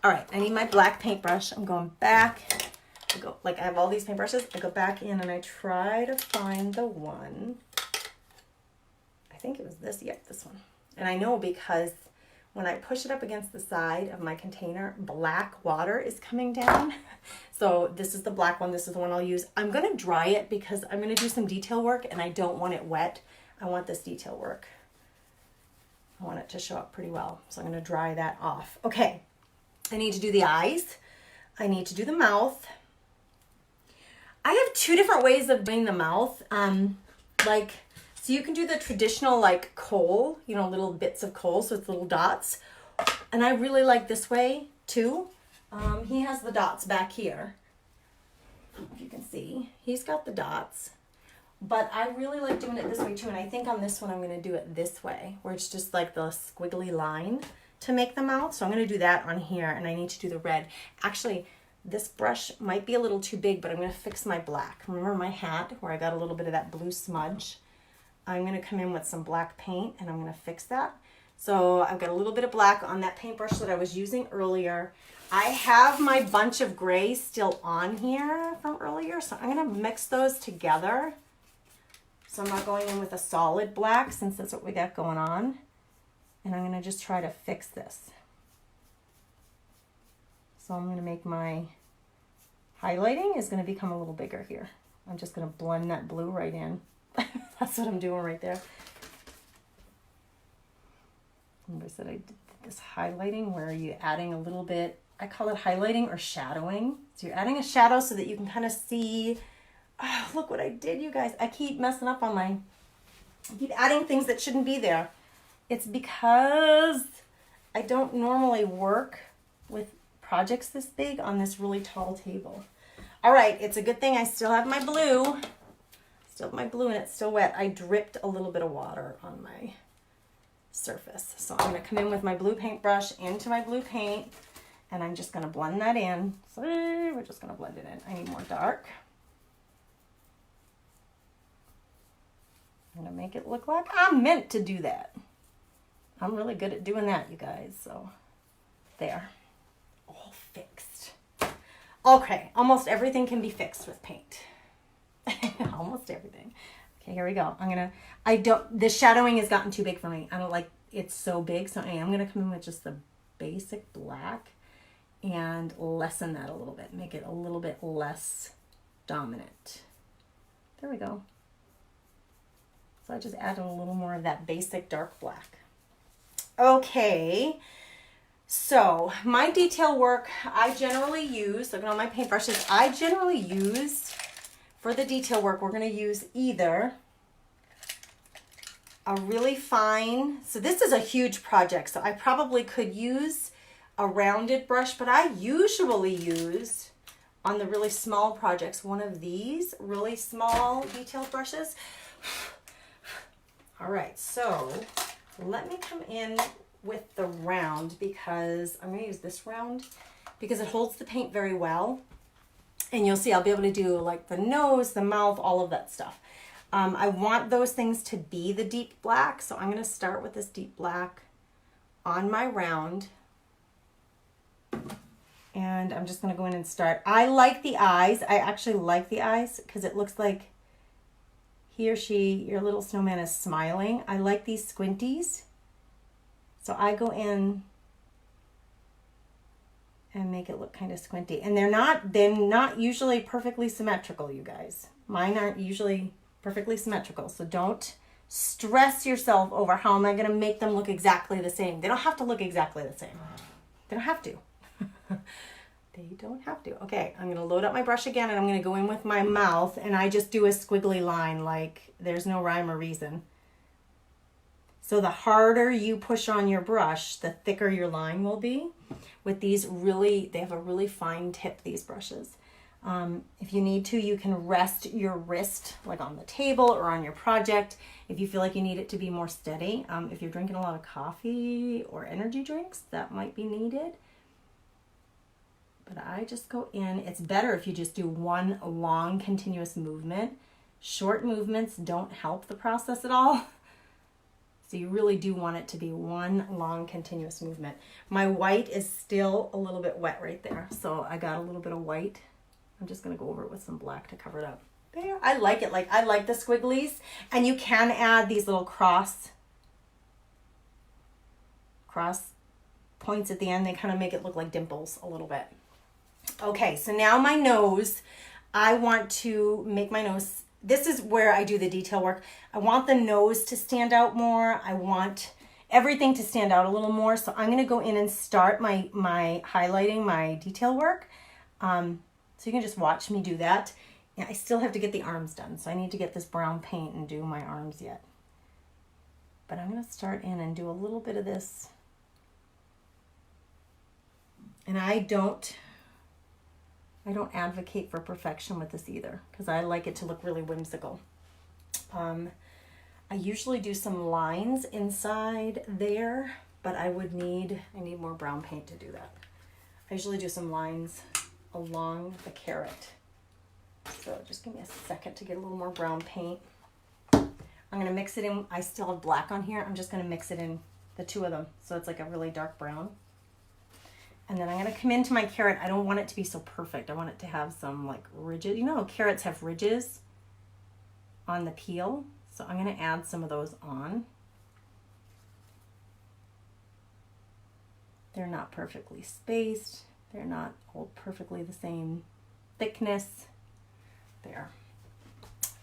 All right, I need my black paintbrush. I'm going back. I have all these paintbrushes. I go back in and I try to find the one. I think it was this. Yep, this one. And I know because when I push it up against the side of my container, black water is coming down. So this is the black one. This is the one I'll use. I'm going to dry it because I'm going to do some detail work and I don't want it wet. I want this detail work. I want it to show up pretty well. So I'm going to dry that off. Okay. I need to do the eyes. I need to do the mouth. I have 2 different ways of doing the mouth. So you can do the traditional like kohl, little bits of kohl, so it's little dots. And I really like this way too. He has the dots back here. If you can see, he's got the dots. But I really like doing it this way too. And I think on this one, I'm going to do it this way, where it's just like the squiggly line to make the mouth. So I'm going to do that on here, and I need to do the red. Actually, this brush might be a little too big, but I'm going to fix my black. Remember my hat where I got a little bit of that blue smudge? I'm going to come in with some black paint and I'm going to fix that. So I've got a little bit of black on that paintbrush that I was using earlier. I have my bunch of gray still on here from earlier, so I'm going to mix those together. So I'm not going in with a solid black since that's what we got going on. And I'm going to just try to fix this. So I'm going to make my highlighting is going to become a little bigger here. I'm just going to blend that blue right in. That's what I'm doing right there. Remember I said I did this highlighting where you're adding a little bit, I call it highlighting or shadowing. So you're adding a shadow so that you can kind of see, oh, look what I did, you guys. I keep messing up on I keep adding things that shouldn't be there. It's because I don't normally work with projects this big on this really tall table. All right, it's a good thing I still have my blue. Still have my blue and it's still wet. I dripped a little bit of water on my surface. So I'm going to come in with my blue paintbrush into my blue paint and I'm just going to blend that in. So we're just going to blend it in. I need more dark. I'm going to make it look like I'm meant to do that. I'm really good at doing that, you guys. So there. All fixed. Okay, almost everything can be fixed with paint. Almost everything. Okay, here we go. The shadowing has gotten too big for me. I don't like it's so big, so I am going to come in with just the basic black and lessen that a little bit. Make it a little bit less dominant. There we go. So I just added a little more of that basic dark black. Okay, so my detail work I generally use, looking at all my paintbrushes, I generally use, for the detail work, we're going to use either a really fine, so this is a huge project, so I probably could use a rounded brush, but I usually use, on the really small projects, one of these really small detail brushes. All right, so let me come in with the round because I'm going to use this round because it holds the paint very well. And you'll see I'll be able to do like the nose, the mouth, all of that stuff. I want those things to be the deep black. So I'm going to start with this deep black on my round. And I'm just going to go in and start. I like the eyes. I actually like the eyes because it looks like he or she, your little snowman, is smiling. I like these squinties. So I go in and make it look kind of squinty. And they're not usually perfectly symmetrical, you guys. Mine aren't usually perfectly symmetrical. So don't stress yourself over how am I going to make them look exactly the same. They don't have to look exactly the same. They don't have to. They don't have to. Okay, I'm going to load up my brush again and I'm going to go in with my mouth and I just do a squiggly line like there's no rhyme or reason. So the harder you push on your brush, the thicker your line will be. With these they have a really fine tip, these brushes. If you need to, you can rest your wrist like on the table or on your project if you feel like you need it to be more steady. If you're drinking a lot of coffee or energy drinks, that might be needed. But I just go in. It's better if you just do one long continuous movement. Short movements don't help the process at all. So you really do want it to be one long continuous movement. My white is still a little bit wet right there. So I got a little bit of white. I'm just going to go over it with some black to cover it up. There. I like it. I like the squigglies. And you can add these little cross points at the end. They kind of make it look like dimples a little bit. Okay, so now my nose, I want to make my nose, this is where I do the detail work. I want the nose to stand out more. I want everything to stand out a little more. So I'm going to go in and start my highlighting, my detail work. So you can just watch me do that. And I still have to get the arms done. So I need to get this brown paint and do my arms yet. But I'm going to start in and do a little bit of this. And I don't advocate for perfection with this either because I like it to look really whimsical. I usually do some lines inside there, but I need more brown paint to do that. I usually do some lines along the carrot. So just give me a second to get a little more brown paint. I'm going to mix it in. I still have black on here. I'm just going to mix it in, the two of them. So it's like a really dark brown. And then I'm going to come into my carrot. I don't want it to be so perfect. I want it to have some like ridges. You know how carrots have ridges on the peel? So I'm going to add some of those on. They're not perfectly spaced. They're not all perfectly the same thickness. There.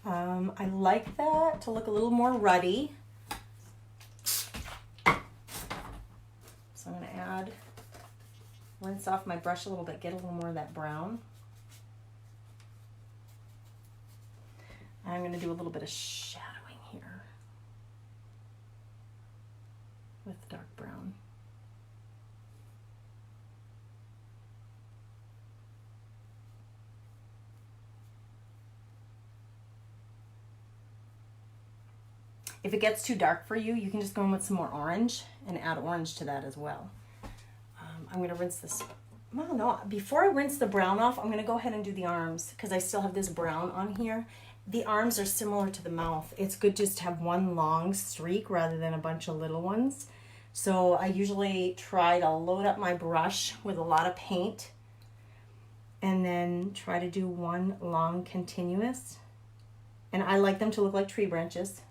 I like that to look a little more ruddy. So I'm going to add, rinse off my brush a little bit, get a little more of that brown. I'm going to do a little bit of shadowing here with dark brown. If it gets too dark for you, you can just go in with some more orange and add orange to that as well. I'm going to rinse this. Well, no, before I rinse the brown off, I'm going to go ahead and do the arms because I still have this brown on here. The arms are similar to the mouth. It's good just to have one long streak rather than a bunch of little ones. So I usually try to load up my brush with a lot of paint and then try to do one long continuous. And I like them to look like tree branches.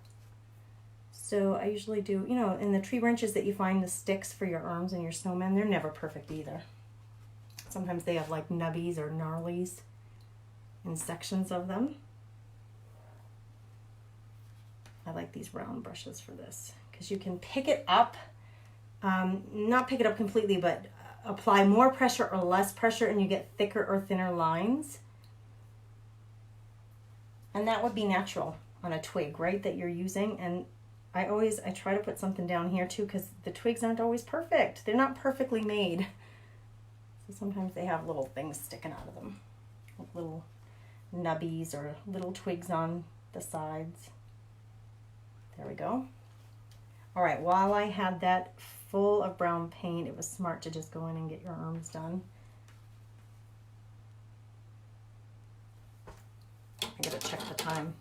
So I usually do, you know, in the tree branches that you find the sticks for your arms and your snowman, they're never perfect either. Sometimes they have like nubbies or gnarlies in sections of them. I like these round brushes for this because you can pick it up, not pick it up completely, but apply more pressure or less pressure and you get thicker or thinner lines. And that would be natural on a twig, right, that you're using. And I try to put something down here too because the twigs aren't always perfect. They're not perfectly made. So sometimes they have little things sticking out of them, like little nubbies or little twigs on the sides. There we go. All right, while I had that full of brown paint, it was smart to just go in and get your arms done. I gotta check the time.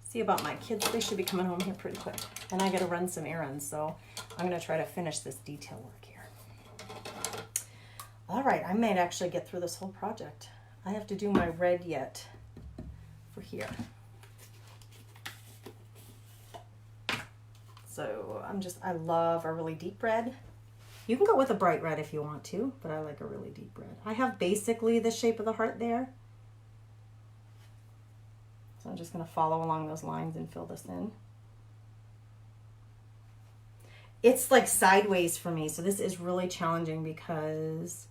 See about my kids, they should be coming home here pretty quick. And I gotta run some errands, so I'm gonna try to finish this detail work here. All right, I might actually get through this whole project. I have to do my red yet for here. So I love a really deep red. You can go with a bright red if you want to, but I like a really deep red. I have basically the shape of the heart there. So I'm just gonna follow along those lines and fill this in. It's like sideways for me, so this is really challenging because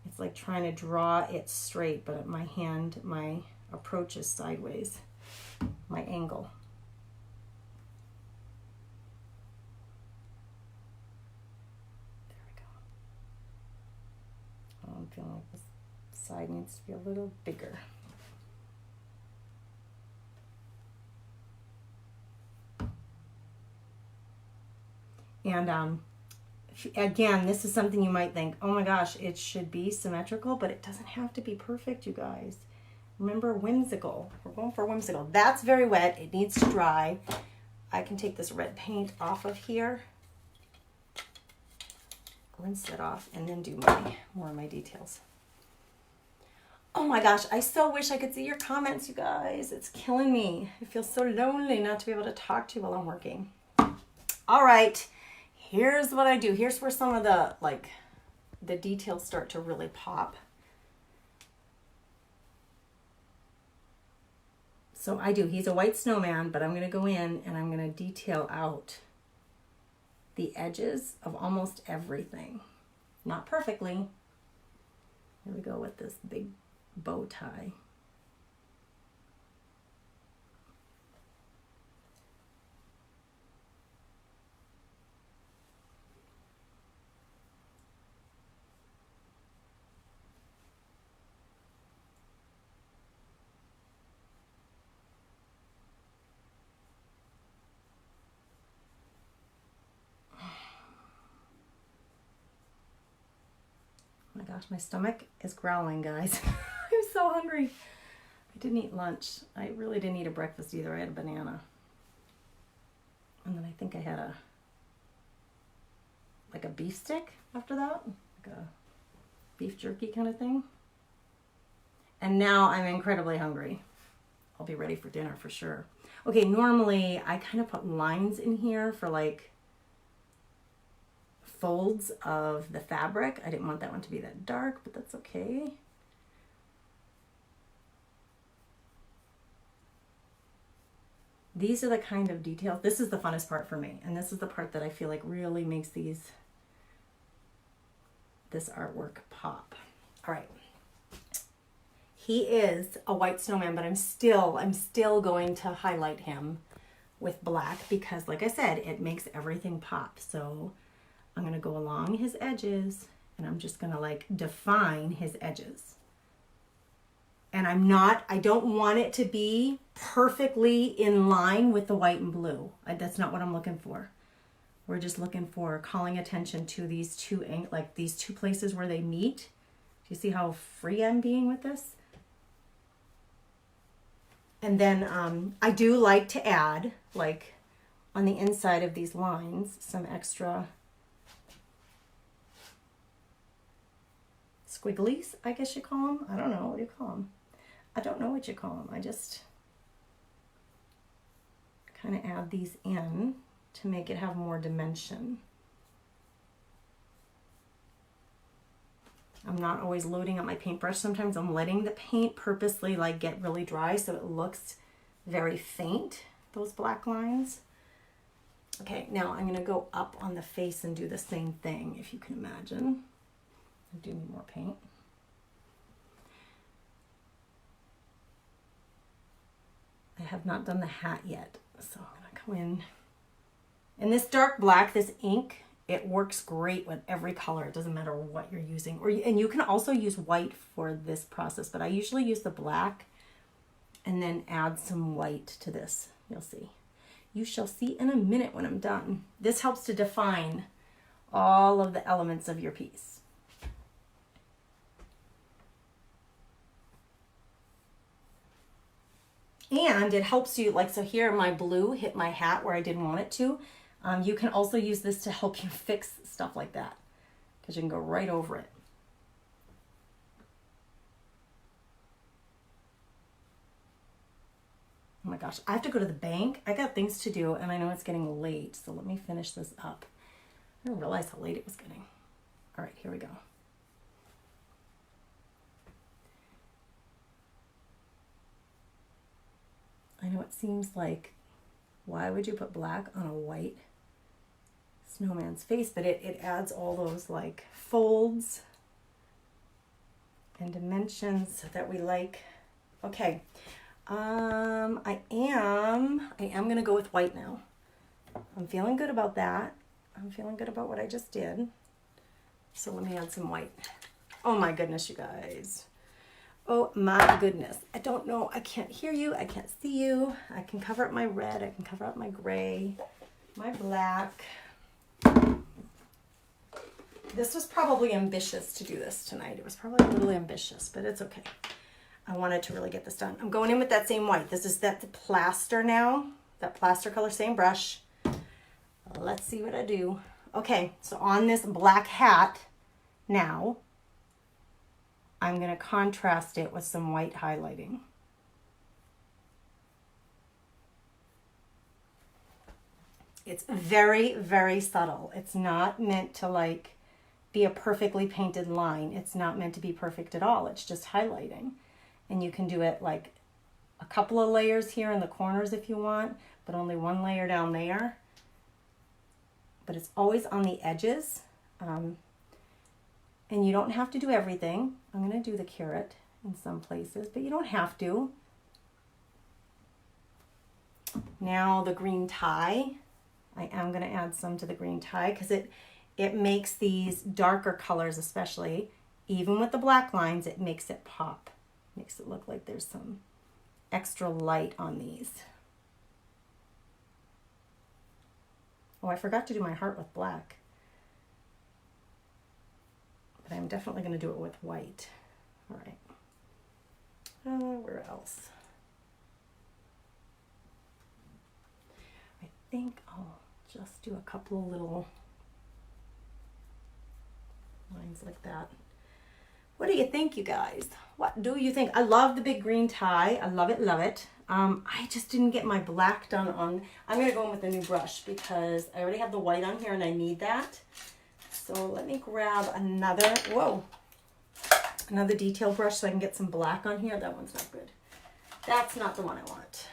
it's like trying to draw it straight, but my approach is sideways, my angle. There we go. I'm feeling like this side needs to be a little bigger. And again, this is something you might think, oh my gosh, it should be symmetrical, but it doesn't have to be perfect, you guys. Remember, whimsical. We're going for whimsical. That's very wet. It needs to dry. I can take this red paint off of here, rinse it off, and then do more of my details. Oh my gosh, I so wish I could see your comments, you guys. It's killing me. I feel so lonely not to be able to talk to you while I'm working. All right. Here's what I do. Here's where some of the details start to really pop. So he's a white snowman, but I'm going to go in and I'm going to detail out the edges of almost everything. Not perfectly. Here we go with this big bow tie. Oh my gosh, my stomach is growling, guys. I'm so hungry. I didn't eat lunch. I really didn't eat a breakfast either. I had a banana. And then I think I had a beef stick after that, like a beef jerky kind of thing. And now I'm incredibly hungry. I'll be ready for dinner for sure. Okay, normally I kind of put lines in here for like folds of the fabric. I didn't want that one to be that dark, but that's okay. These are the kind of details. This is the funnest part for me. And this is the part that I feel like really makes this artwork pop. All right. He is a white snowman, but I'm still going to highlight him with black because, like I said, it makes everything pop. So I'm going to go along his edges and I'm just going to like define his edges. And I don't want it to be perfectly in line with the white and blue. That's not what I'm looking for. We're just looking for calling attention to these two places where they meet. Do you see how free I'm being with this? And then I do like to add, like on the inside of these lines, some extra squigglies, I guess you call them. I don't know. What do you call them? I don't know what you call them. I just kind of add these in to make it have more dimension. I'm not always loading up my paintbrush. Sometimes I'm letting the paint purposely like get really dry so it looks very faint, those black lines. Okay, now I'm gonna go up on the face and do the same thing, if you can imagine. I do need more paint. I have not done the hat yet, so I'm gonna go in. And this dark black, this ink, it works great with every color. It doesn't matter what you're using. And you can also use white for this process, but I usually use the black and then add some white to this. You'll see. You shall see in a minute when I'm done. This helps to define all of the elements of your piece. And it helps you, like, so here my blue hit my hat where I didn't want it to. You can also use this to help you fix stuff like that because you can go right over it. Oh my gosh, I have to go to the bank. I got things to do and I know it's getting late. So let me finish this up. I didn't realize how late it was getting. All right, here we go. I know it seems like, why would you put black on a white snowman's face? But it adds all those like folds and dimensions that we like. Okay, I am gonna go with white now. I'm feeling good about that. I'm feeling good about what I just did. So let me add some white. Oh my goodness, you guys. Oh my goodness. I don't know. I can't hear you. I can't see you. I can cover up my red. I can cover up my gray, my black. This was probably ambitious to do this tonight. It was probably a little ambitious, but it's okay. I wanted to really get this done. I'm going in with that same white. This is that plaster now. That plaster color, same brush. Let's see what I do. Okay, so on this black hat now, I'm going to contrast it with some white highlighting. It's very, very subtle. It's not meant to like be a perfectly painted line. It's not meant to be perfect at all. It's just highlighting. And you can do it like a couple of layers here in the corners if you want, but only one layer down there. But it's always on the edges. And you don't have to do everything. I'm going to do the carrot in some places, but you don't have to. Now the green tie. I am going to add some to the green tie because it makes these darker colors, especially, even with the black lines, it makes it pop. Makes it look like there's some extra light on these. Oh, I forgot to do my heart with black. But I'm definitely going to do it with white. All right. Where else? I think I'll just do a couple of little lines like that. What do you think, you guys? What do you think? I love the big green tie. I love it, love it. I just didn't get my black done on. I'm going to go in with a new brush because I already have the white on here and I need that. So let me grab another, another detail brush so I can get some black on here. That one's not good. That's not the one I want.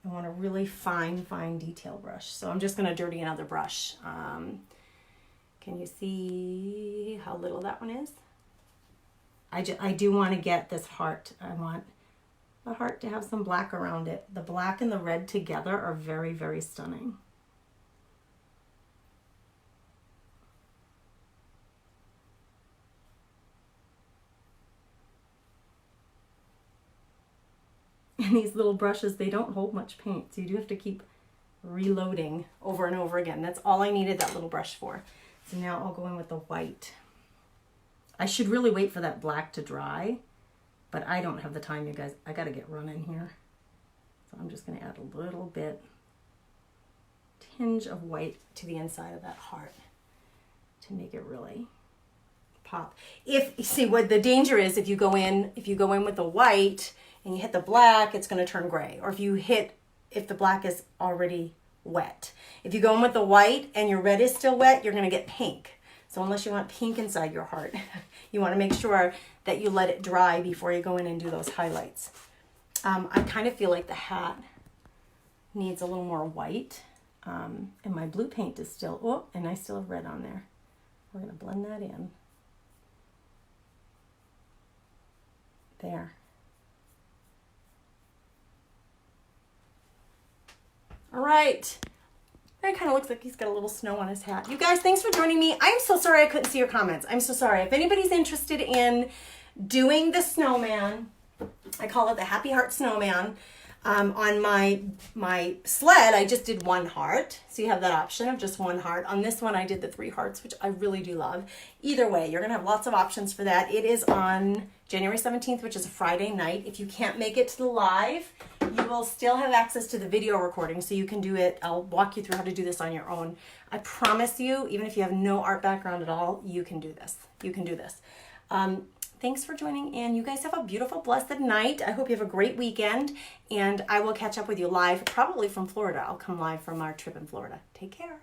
I want a really fine detail brush. So I'm just going to dirty another brush. Can you see how little that one is? I do want to get this heart. I want the heart to have some black around it. The black and the red together are very, very stunning. And these little brushes, they don't hold much paint, so you do have to keep reloading over and over again. That's all I needed that little brush for. So now I'll go in with the white. I should really wait for that black to dry, but I don't have the time, you guys. I gotta get running here. So I'm just gonna add a little bit, tinge of white to the inside of that heart to make it really pop. If you see what the danger is, if you go in with the white and you hit the black, it's gonna turn gray. Or if the black is already wet. If you go in with the white and your red is still wet, you're gonna get pink. So unless you want pink inside your heart, you want to make sure that you let it dry before you go in and do those highlights. I kind of feel like the hat needs a little more white. And my blue paint is still, and I still have red on there. We're going to blend that in. There. All right. It kind of looks like he's got a little snow on his hat. You guys, thanks for joining me. I'm so sorry I couldn't see your comments. I'm so sorry. If anybody's interested in doing the snowman, I call it the Happy Heart Snowman. On my sled, I just did one heart. So you have that option of just one heart. On this one, I did the 3 hearts, which I really do love. Either way, you're going to have lots of options for that. It is on January 17th, which is a Friday night. If you can't make it to the live, you will still have access to the video recording, so you can do it. I'll walk you through how to do this on your own. I promise you, even if you have no art background at all, you can do this. You can do this. Thanks for joining in. You guys have a beautiful, blessed night. I hope you have a great weekend, and I will catch up with you live, probably from Florida. I'll come live from our trip in Florida. Take care.